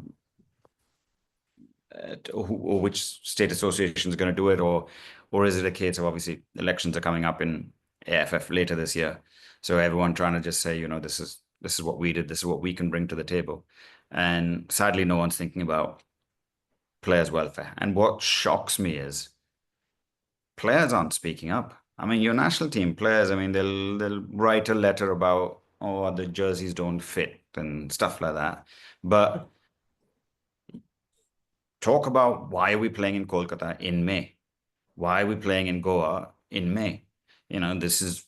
which state association is going to do it, or is it a case of obviously elections are coming up in AFF later this year, so everyone trying to just say, this is what we did, this is what we can bring to the table, and sadly, no one's thinking about players' welfare. And what shocks me is players aren't speaking up. I mean, your national team players, I mean, they'll write a letter about, oh, the jerseys don't fit and stuff like that. But talk about why are we playing in Kolkata in May? Why are we playing in Goa in May? This is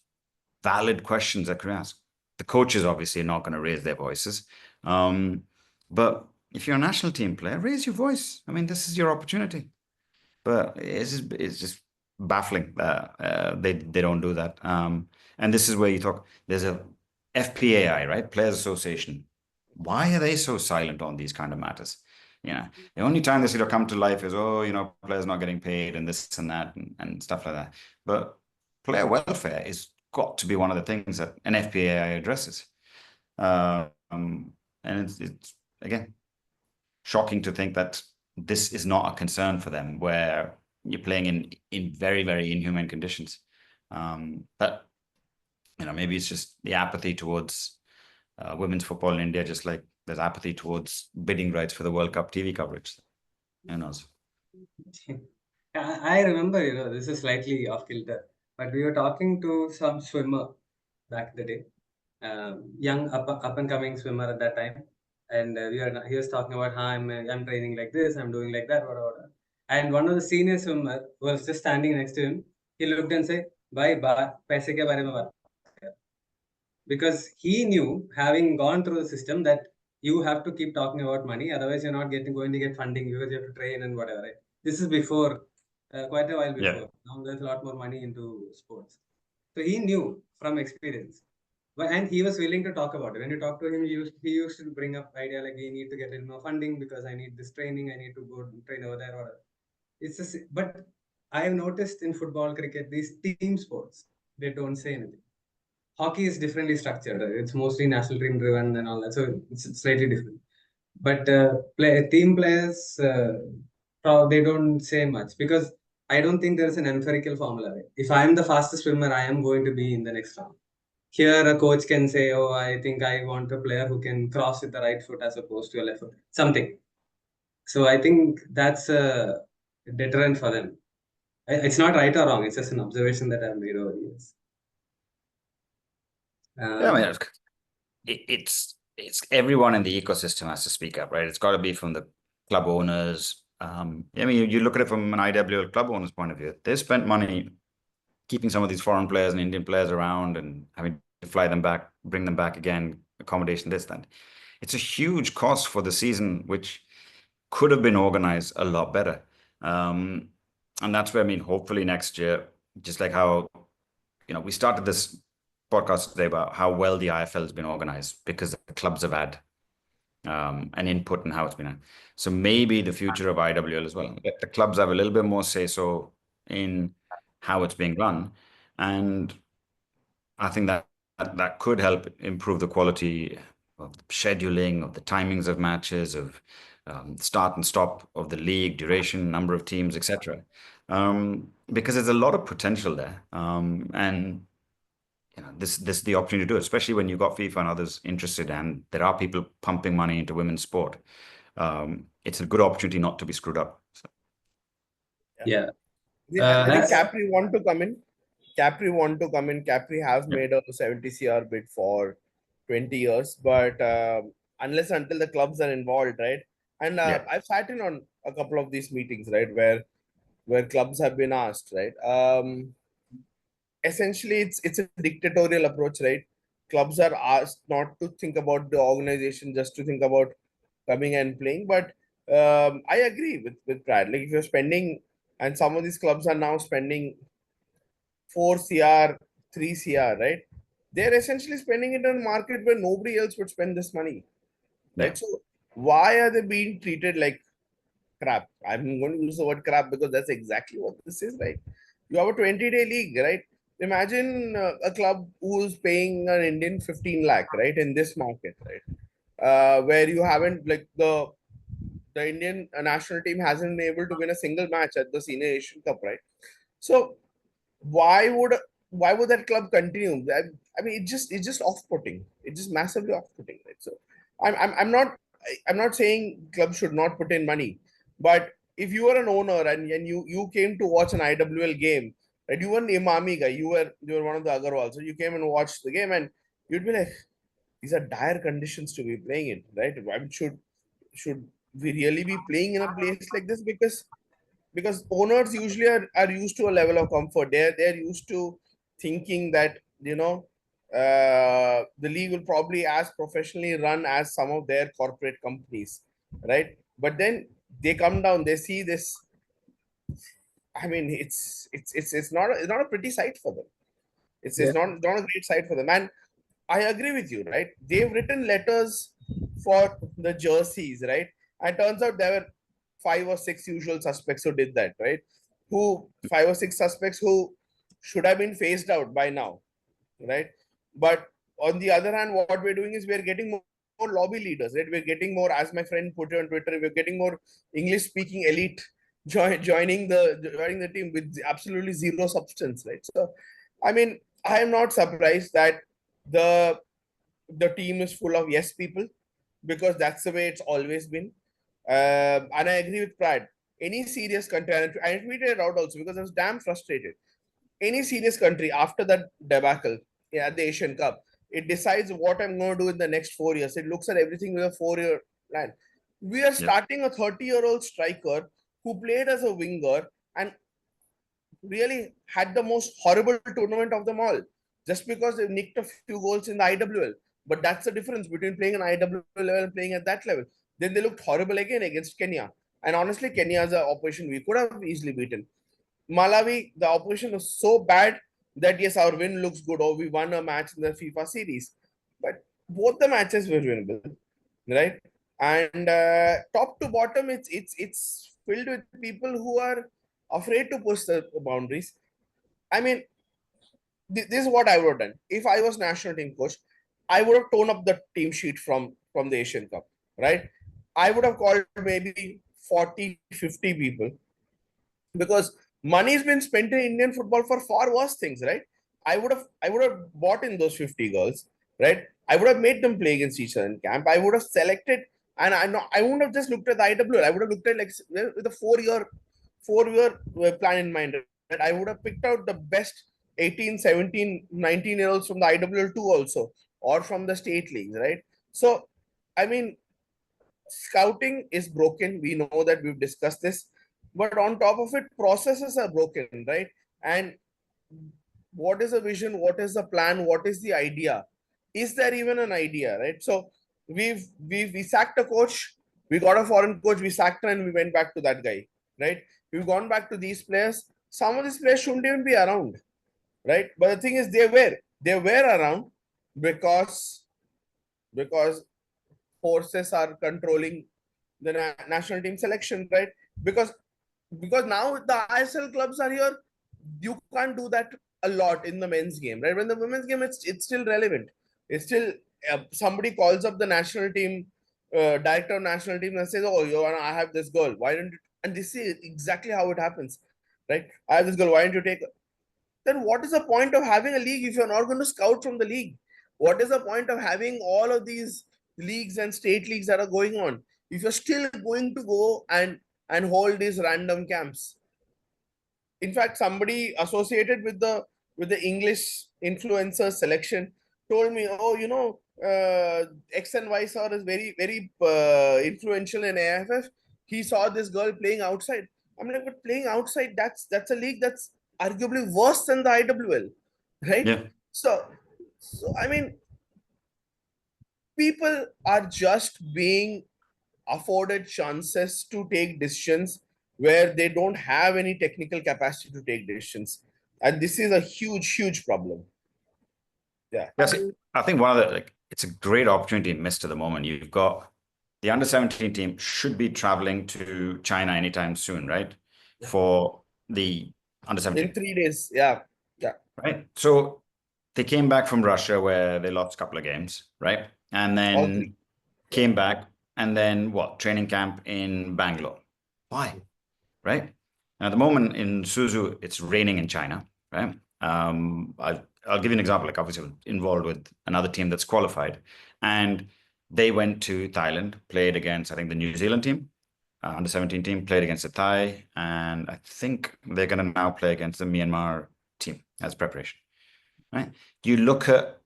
valid questions that could ask. The coaches obviously are not going to raise their voices. But if you're a national team player, raise your voice. I mean, this is your opportunity. But it's just baffling that they don't do that. And this is where you talk. There's a FPAI, right? Players Association. Why are they so silent on these kind of matters? The only time this come to life is, players not getting paid and this and that and stuff like that. But player welfare is got to be one of the things that an FPAI addresses. And it's again shocking to think that this is not a concern for them, where you're playing in very, very inhumane conditions. But maybe it's just the apathy towards women's football in India, just like there's apathy towards bidding rights for the World Cup TV coverage. Who knows? I remember, this is slightly off kilter, but we were talking to some swimmer back in the day, young up and coming swimmer at that time, and he was talking about how I'm training like this, I'm doing like that, whatever. And one of the senior swimmer was just standing next to him. He looked and said, "Bhai, paise ke bare mein baat kar." Because he knew, having gone through the system, that you have to keep talking about money, otherwise you're not going to get funding because you have to train and whatever. Right? This is before, quite a while Yeah. before. Now there's a lot more money into sports, so he knew from experience. And he was willing to talk about it. When you talk to him, he used to bring up idea like, we need to get a little more funding because I need this training, I need to go train over there. Or it's just, but I have noticed in football, cricket, these team sports, they don't say anything. Hockey is differently structured. It's mostly national team driven and all that, so it's slightly different. But team players, they don't say much because I don't think there's an empirical formula. Right? If I am the fastest swimmer, I am going to be in the next round. Here, a coach can say, "Oh, I think I want a player who can cross with the right foot as opposed to a left foot." Something. So I think that's a deterrent for them. It's not right or wrong. It's just an observation that I've made over the years. Yeah, I mean, it's everyone in the ecosystem has to speak up, right? It's got to be from the club owners. I mean, you look at it from an IWL club owner's point of view. They spent money keeping some of these foreign players and Indian players around and having to fly them back, bring them back again, accommodation, this, that. It's a huge cost for the season, which could have been organized a lot better. And that's where, I mean, hopefully next year, just like how, we started this podcast today about how well the IFL has been organized because the clubs have had an input in how it's been. So maybe the future of IWL as well. Let the clubs have a little bit more say so in how it's being run. And I think that could help improve the quality of the scheduling, of the timings of matches, of start and stop of the league, duration, number of teams, etc. because there's a lot of potential there. And this is the opportunity to do it, especially when you've got FIFA and others interested, and there are people pumping money into women's sport. It's a good opportunity not to be screwed up. So. Yeah. I think That's Capri want to come in. Capri have made a 70 CR bid for 20 years, but unless until the clubs are involved, right? And I've sat in on a couple of these meetings, right, where clubs have been asked, right? Essentially, it's a dictatorial approach, right? Clubs are asked not to think about the organization, just to think about coming and playing. But I agree with Brad. Like if you're spending, and some of these clubs are now spending 4 CR, 3 CR, right? They're essentially spending it on a market where nobody else would spend this money, right? So why are they being treated like crap? I'm going to use the word crap because that's exactly what this is, right? You have a 20-day league, right? Imagine a club who's paying an Indian 15 lakh, right, in this market, right? Where you haven't, like, the Indian national team hasn't been able to win a single match at the Senior Asian Cup, right? So why would why would that club continue? I mean, it's just off-putting. It's just massively off-putting, right? So I'm not saying clubs should not put in money, but if you are an owner and you came to watch an IWL game, right? You were an Imami guy. You were one of the Agarwals. So you came and watched the game, and you'd be like, these are dire conditions to be playing in, right? I mean, should we really be playing in a place like this? Because owners usually are used to a level of comfort. They're used to thinking that the league will probably as professionally run as some of their corporate companies, right? But then they come down, they see this. I mean, it's not a pretty sight for them. It's not a great sight for them. And I agree with you, right? They've written letters for the jerseys, right? And turns out there were 5 or 6 usual suspects who did that, right? Who 5 or 6 suspects who should have been phased out by now, right? But on the other hand, what we're doing is we're getting more lobby leaders, right? We're getting more, as my friend put it on Twitter, we're getting more English-speaking elite joining the team with absolutely zero substance, right? So, I mean, I am not surprised that the the team is full of yes people, because that's the way it's always been. And I agree with Prad. Any serious country, and I tweeted it out also because I was damn frustrated. Any serious country after that debacle at the Asian Cup, it decides what I'm going to do in the next 4 years. It looks at everything with a 4-year plan. We are starting a 30-year-old striker who played as a winger and really had the most horrible tournament of them all, just because they nicked a few goals in the IWL. But that's the difference between playing an IWL level and playing at that level. Then they looked horrible again against Kenya. And honestly, Kenya is an opposition we could have easily beaten. Malawi, the opposition was so bad that yes, our win looks good, or we won a match in the FIFA series. But both the matches were winnable, right? And top to bottom, it's filled with people who are afraid to push the boundaries. I mean, this is what I would have done. If I was national team coach, I would have toned up the team sheet from the Asian Cup, right? I would have called maybe 40, 50 people, because money's been spent in Indian football for far worse things, right? I would have bought in those 50 girls, right? I would have made them play against each other in camp. I would have selected, and I wouldn't have just looked at the IWL. I would have looked at, like, with a 4-year plan in mind, right? I would have picked out the best 18, 17, 19-year-olds from the IWL too also, or from the state leagues, right? So, I mean, scouting is broken. We know that, we've discussed this. But on top of it, processes are broken, right? And what is the vision? What is the plan? What is the idea? Is there even an idea, right? So we sacked a coach, we got a foreign coach, we sacked him, and we went back to that guy, right? We've gone back to these players. Some of these players shouldn't even be around, right? But the thing is, they were around because because forces are controlling the national team selection, right? Because now the ISL clubs are here, you can't do that a lot in the men's game, right? When the women's game, it's still relevant. It's still, somebody calls up the national team, director of national team, and says, "Oh, I have this girl. Why don't you?" And this is exactly how it happens, right? I have this girl, why don't you take her? Then what is the point of having a league if you're not going to scout from the league? What is the point of having all of these leagues and state leagues that are going on if you're still going to go and hold these random camps? In fact, somebody associated with the English influencer selection told me, oh, X and Y sir is very influential in AFF. He saw this girl playing outside. I'm like, but playing outside, that's a league that's arguably worse than the IWL, right? Yeah. So I mean, people are just being afforded chances to take decisions where they don't have any technical capacity to take decisions, and this is a huge problem. Yeah. Yes, I think one of the it's a great opportunity missed at the moment. You've got the under-17 team should be traveling to China anytime soon, right? For the under-17. In 3 days. Yeah. Right. So they came back from Russia where they lost a couple of games, right? And All then three. came back and then what? Training camp in Bangalore. Why? Right? Now, at the moment in Suzhou, it's raining in China, right? I'll give you an example. Like obviously, I'm involved with another team that's qualified, and they went to Thailand, played against I think the New Zealand team, under-17 team, played against the Thai, and I think they're going to now play against the Myanmar team as preparation. Right? You look at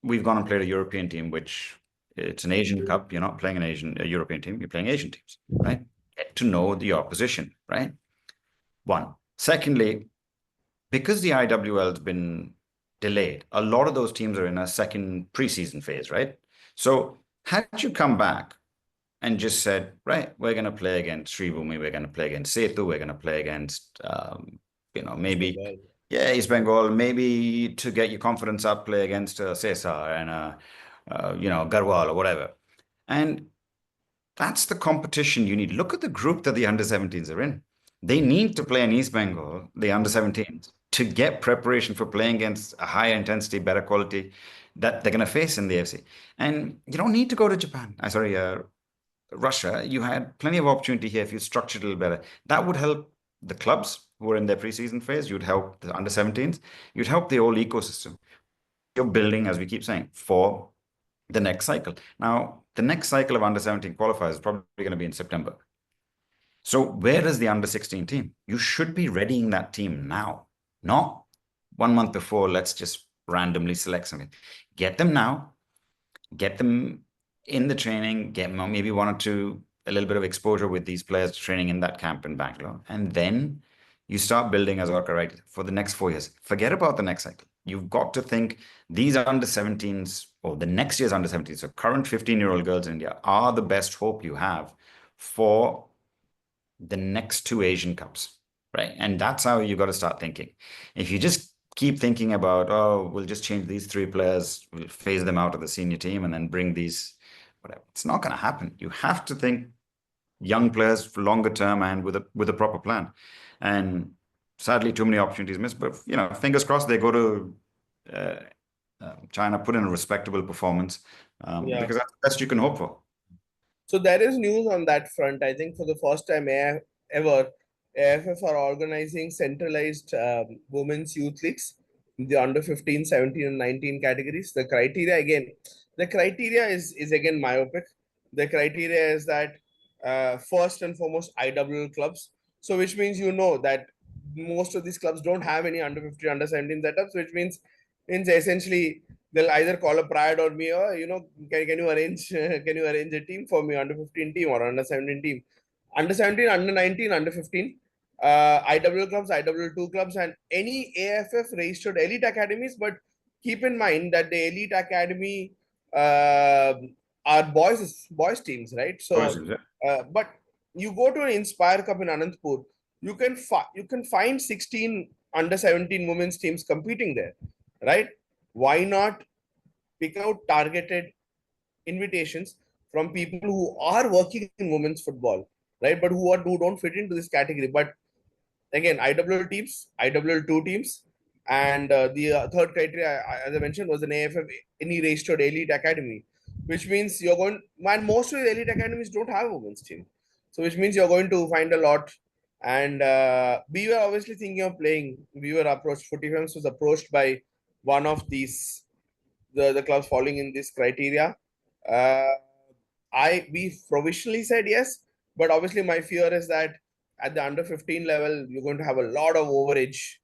we've gone and played a European team, which it's an Asian Cup. You're not playing a European team. You're playing Asian teams, right? Get to know the opposition, right? One. Secondly, because the IWL has been delayed, a lot of those teams are in a second preseason phase, right? So had you come back and just said, right, we're going to play against Sribhumi, we're going to play against Setu, we're going to play against, maybe, yeah, East Bengal, maybe to get your confidence up, play against Cesar and, Garhwal or whatever. And that's the competition you need. Look at the group that the under-17s are in. They need to play in East Bengal, the under-17s, to get preparation for playing against a higher intensity, better quality that they're going to face in the AFC. And you don't need to go to Japan. Russia. You had plenty of opportunity here if you structured a little better. That would help the clubs who are in their preseason phase. You'd help the under-17s. You'd help the whole ecosystem. You're building, as we keep saying, for the next cycle. Now, the next cycle of under-17 qualifiers is probably going to be in September. So where is the under-16 team? You should be readying that team now, not 1 month before. Let's just randomly select something. Get them now. Get them in the training. Get maybe one or two, a little bit of exposure with these players training in that camp in Bangalore. And then you start building as Orca, right, for the next 4 years. Forget about the next cycle. You've got to think these under-17s or the next year's under-17s, so current 15-year-old girls in India are the best hope you have for the next 2 Asian Cups, right? And that's how you got to start thinking. If you just keep thinking about, oh, we'll just change these 3 players, we'll phase them out of the senior team and then bring these, whatever. It's not going to happen. You have to think young players for longer term and with a proper plan. And sadly, too many opportunities missed. But fingers crossed they go to China, put in a respectable performance because that's the best you can hope for. So there is news on that front. I think for the first time ever, AFF are organizing centralized women's youth leagues in the under 15, 17, and 19 categories. The criteria is again myopic. The criteria is that first and foremost IWL clubs. So which means that most of these clubs don't have any under 15, under 17 setups, which means essentially they'll either call a Pride or me, or can you arrange a team for me, under 15 team or under 17 team, under 17, under 19, under 15, IWL clubs, IWL2 clubs, and any AFF registered elite academies. But keep in mind that the elite academy are boys teams, right? So, but you go to an Inspire Cup in Anantapur, you can find 16 under 17 women's teams competing there, right? Why not pick out targeted invitations from people who are working in women's football, right? But who don't fit into this category. But again, IWL teams, IWL2 teams, and the third criteria, as I mentioned, was an AFF any registered elite academy, which means you're going. Man, most of the elite academies don't have a women's team, so which means you're going to find a lot. And we were obviously thinking of playing. We were approached. Footy Films was approached by one of these the clubs falling in this criteria. Uh, we provisionally said yes, but obviously my fear is that at the under 15 level you're going to have a lot of overage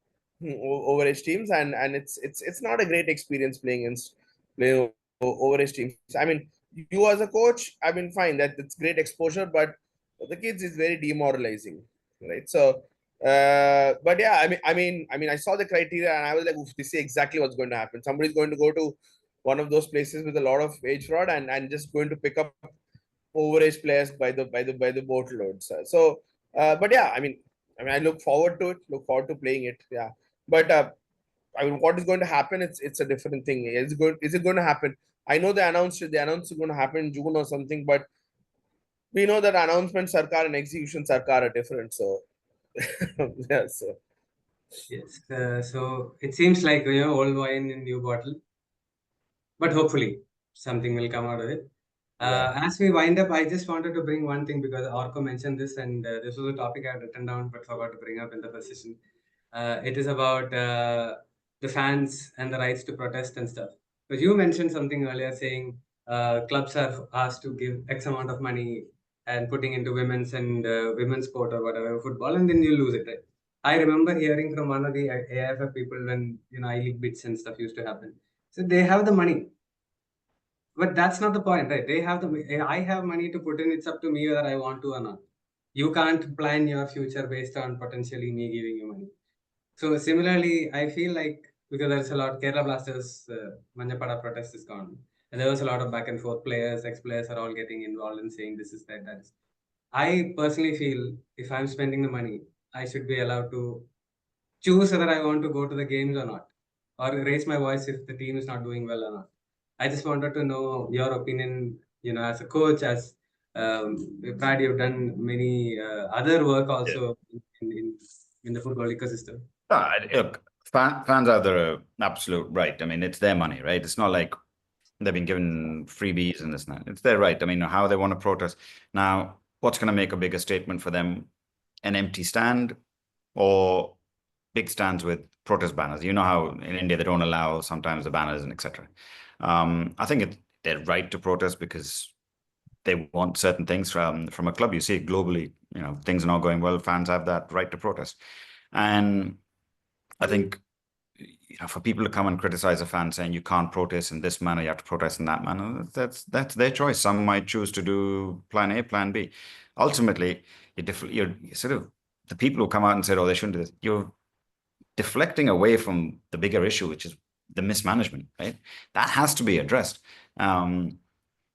teams, and it's not a great experience playing overage teams. I mean, you as a coach, I mean, fine, that it's great exposure, but for the kids is very demoralizing, right? So but yeah, I saw the criteria and I was like, "Oof, this is exactly what's going to happen. Somebody's going to go to one of those places with a lot of age fraud and just going to pick up overage players by the boatloads." But yeah, I look forward to it. Look forward to playing it. Yeah, but what is going to happen? It's a different thing. Is it going to happen? I know they announced it's going to happen in June or something, but we know that announcement sarkar and execution sarkar are different. So yeah, so Yes. So it seems like, old wine in new bottle, but hopefully something will come out of it. yeah. As we wind up, I just wanted to bring one thing because Orko mentioned this, and this was a topic I had written down but forgot to bring up in the first session. It is about the fans and the rights to protest and stuff. Because you mentioned something earlier saying clubs are asked to give X amount of money and putting into women's sport or whatever, football, and then you lose it, right? I remember hearing from one of the AIFF people when I League bits and stuff used to happen. So they have the money, but that's not the point, right? I have money to put in. It's up to me whether I want to or not. You can't plan your future based on potentially me giving you money. So similarly, I feel like because there's a lot Kerala Blasters Manjapada protest is gone, and there was a lot of back and forth. Players, ex-players are all getting involved and saying this is that that is. I personally feel if I'm spending the money, I should be allowed to choose whether I want to go to the games or not, or raise my voice if the team is not doing well or not. I just wanted to know your opinion, as a coach, as Brad, you've done many other work Yeah. also in the football ecosystem. Look, fans are the absolute right. I mean, it's their money, right? It's not like they've been given freebies and this and that. It's their right. I mean, how they want to protest. Now, what's going to make a bigger statement for them? An empty stand or big stands with protest banners? You know how in India they don't allow sometimes the banners and etc. I think it's their right to protest because they want certain things from a club. You see it globally, things are not going well. Fans have that right to protest. And I think for people to come and criticize a fan saying you can't protest in this manner, you have to protest in that manner, that's their choice. Some might choose to do plan A, plan B. Ultimately, you're sort of the people who come out and said, "Oh, they shouldn't do this." You're deflecting away from the bigger issue, which is the mismanagement, right? That has to be addressed. And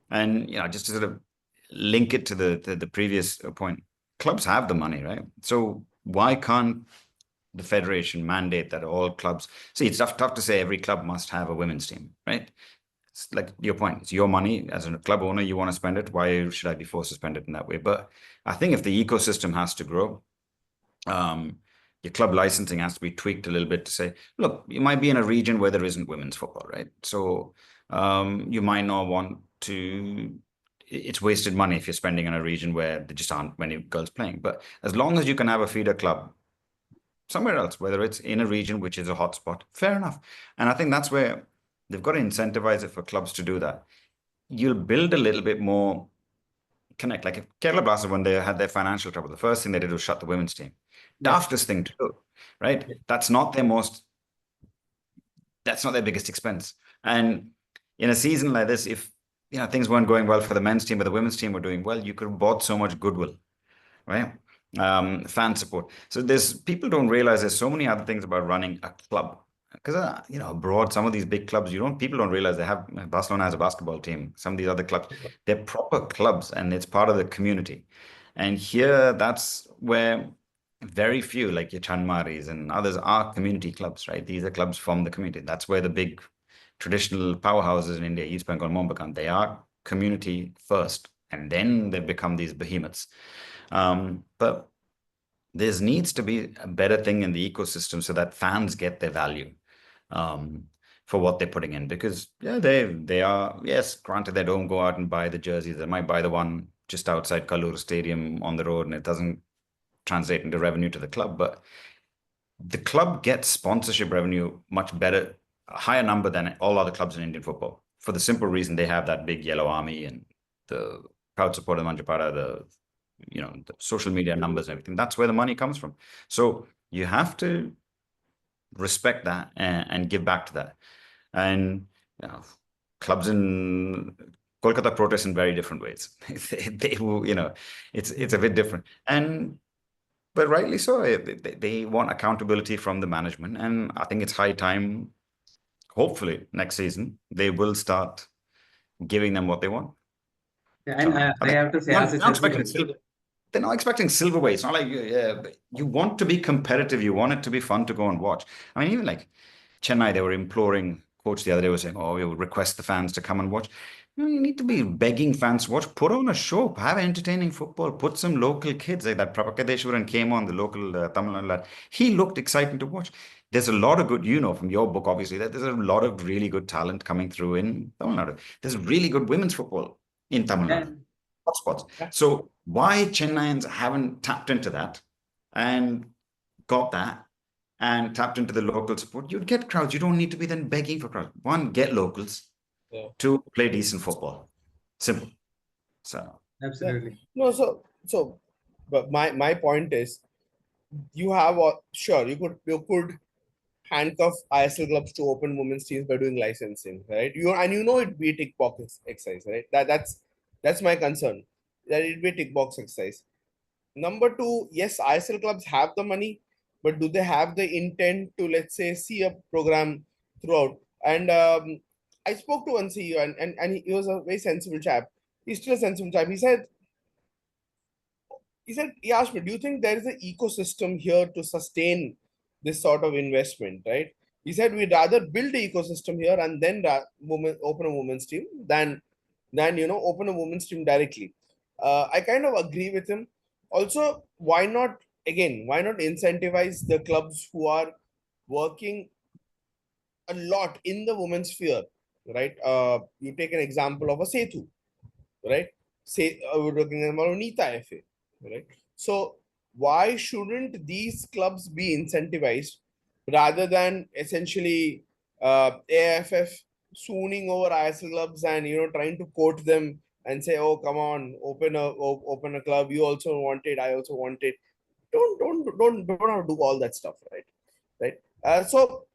just to sort of link it to the previous point, clubs have the money, right? So why can't the federation mandate that all clubs see? It's tough to say every club must have a women's team, right? It's like your point, it's your money as a club owner, you want to spend it. Why should I be forced to spend it in that way? But I think if the ecosystem has to grow, your club licensing has to be tweaked a little bit to say, look, you might be in a region where there isn't women's football, right? So you might not want to. It's wasted money if you're spending in a region where there just aren't many girls playing. But as long as you can have a feeder club somewhere else, whether it's in a region which is a hotspot, fair enough. And I think that's where they've got to incentivize it for clubs to do that. You'll build a little bit more connect. Like if Kerala Blasters, when they had their financial trouble, the first thing they did was shut the women's team. Yeah. Daftest thing to do, right? Yeah. That's not their biggest expense. And in a season like this, if things weren't going well for the men's team, but the women's team were doing well, you could have bought so much goodwill, right? Fan support. So people don't realize there's so many other things about running a club. Because abroad, some of these big clubs, people don't realize they have. Barcelona has a basketball team. Some of these other clubs, they're proper clubs, and it's part of the community. And here, that's where very few, like your Chanmaris and others, are community clubs, right? These are clubs from the community. That's where the big traditional powerhouses in India, East Bengal, Mumbai, they are community first, and then they become these behemoths. But there needs to be a better thing in the ecosystem so that fans get their value for what they're putting in. Because they are, yes, granted, they don't go out and buy the jerseys. They might buy the one just outside Kallur Stadium on the road, and it doesn't translate into revenue to the club, but the club gets sponsorship revenue much better, a higher number than all other clubs in Indian football, for the simple reason they have that big yellow army and the crowd support of Manjapara, the social media numbers and everything. That's where the money comes from. So you have to respect that and give back to that. And clubs in Kolkata protest in very different ways. they will, it's a bit different. But rightly so, they want accountability from the management. And I think it's high time, hopefully next season, they will start giving them what they want. Yeah, and I have to say, they're not expecting silverware. It's not like you want to be competitive. You want it to be fun to go and watch. I mean, even like Chennai, they were imploring, coach the other day was saying, oh, we will request the fans to come and watch. You need to be begging fans to watch. Put on a show. Have entertaining football. Put some local kids like that. Prabhakadeshwaran came on, the local Tamil Nadu lad. He looked exciting to watch. There's a lot of good, from your book, obviously, that there's a lot of really good talent coming through in Tamil Nadu. There's really good women's football in Tamil Nadu. Hotspots. So why Chennaians haven't tapped into that and got that and tapped into the local support? You'd get crowds. You don't need to be then begging for crowds. One, get locals. Yeah. Two, play decent football. Simple. So absolutely. No, so but my point is, you have sure you could handcuff ISL clubs to open women's teams by doing licensing, right? It'd be a tick box exercise, right? That's my concern. That it'd be a tick box exercise. Number two, yes, ISL clubs have the money, but do they have the intent to, let's say, see a program throughout? And I spoke to one CEO, and he was a very sensible chap. He's still a sensible chap. He asked me, do you think there is an ecosystem here to sustain this sort of investment, right? He said, we'd rather build an ecosystem here and then open a women's team than open a women's team directly. I kind of agree with him. Also, why not incentivize the clubs who are working a lot in the women's sphere, right? You take an example of a Setu, right? We're looking at Nita FA, right? So why shouldn't these clubs be incentivized rather than essentially AFF swooning over ISL clubs and trying to quote them and say, oh, come on, open a club. You also want it. I also want it. Don't have to do all that stuff, right? So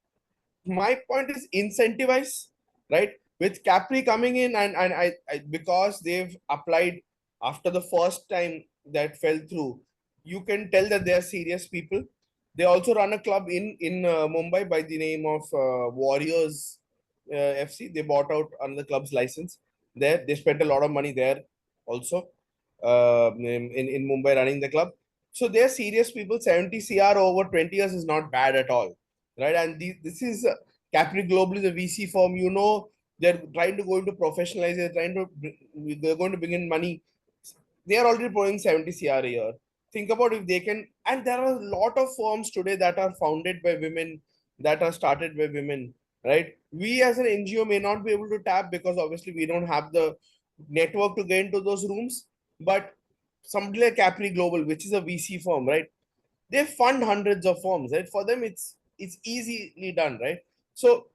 my point is incentivize, right? With Capri coming in and I because they've applied after the first time that fell through, you can tell that they are serious people. They also run a club in Mumbai by the name of Warriors FC. They bought out another club's license there. They spent a lot of money there also in Mumbai running the club. So they're serious people. 70 CR over 20 years is not bad at all, right? And this is Capri Global is a VC firm. They're trying to go into professionalize. They're going to bring in money. They are already pouring 70 CR a year. Think about if they can. And there are a lot of firms today that are founded by women, that are started by women, right? We as an NGO may not be able to tap because obviously we don't have the network to get into those rooms. But somebody like Capri Global, which is a VC firm, right? They fund hundreds of firms, right? For them, it's easily done, right? So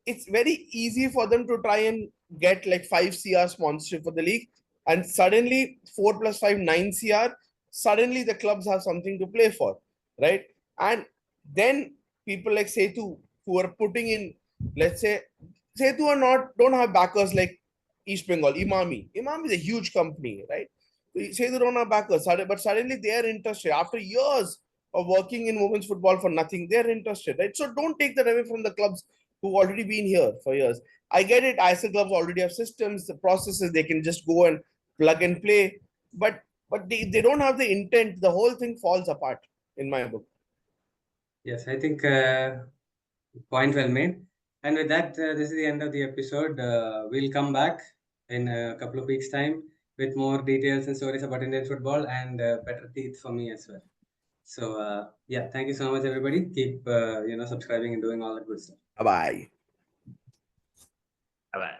it's very easy for them to try and get like 5 CR sponsorship for the league, and suddenly 4 plus 5 9 CR. Suddenly the clubs have something to play for, right? And then people like Setu who are putting in, let's say, Setu don't have backers like East Bengal. Imami is a huge company, right? Setu don't have backers, but suddenly they are interested after years of working in women's football for nothing. They're interested, right? So don't take that away from the clubs who've already been here for years. I get it. ISL clubs already have systems, the processes. They can just go and plug and play. But they don't have the intent. The whole thing falls apart, in my book. Yes, I think point well made. And with that, this is the end of the episode. We'll come back in a couple of weeks' time with more details and stories about Indian football and better teeth for me as well. So yeah, thank you so much, everybody. Keep subscribing and doing all the good stuff. Bye bye. bye.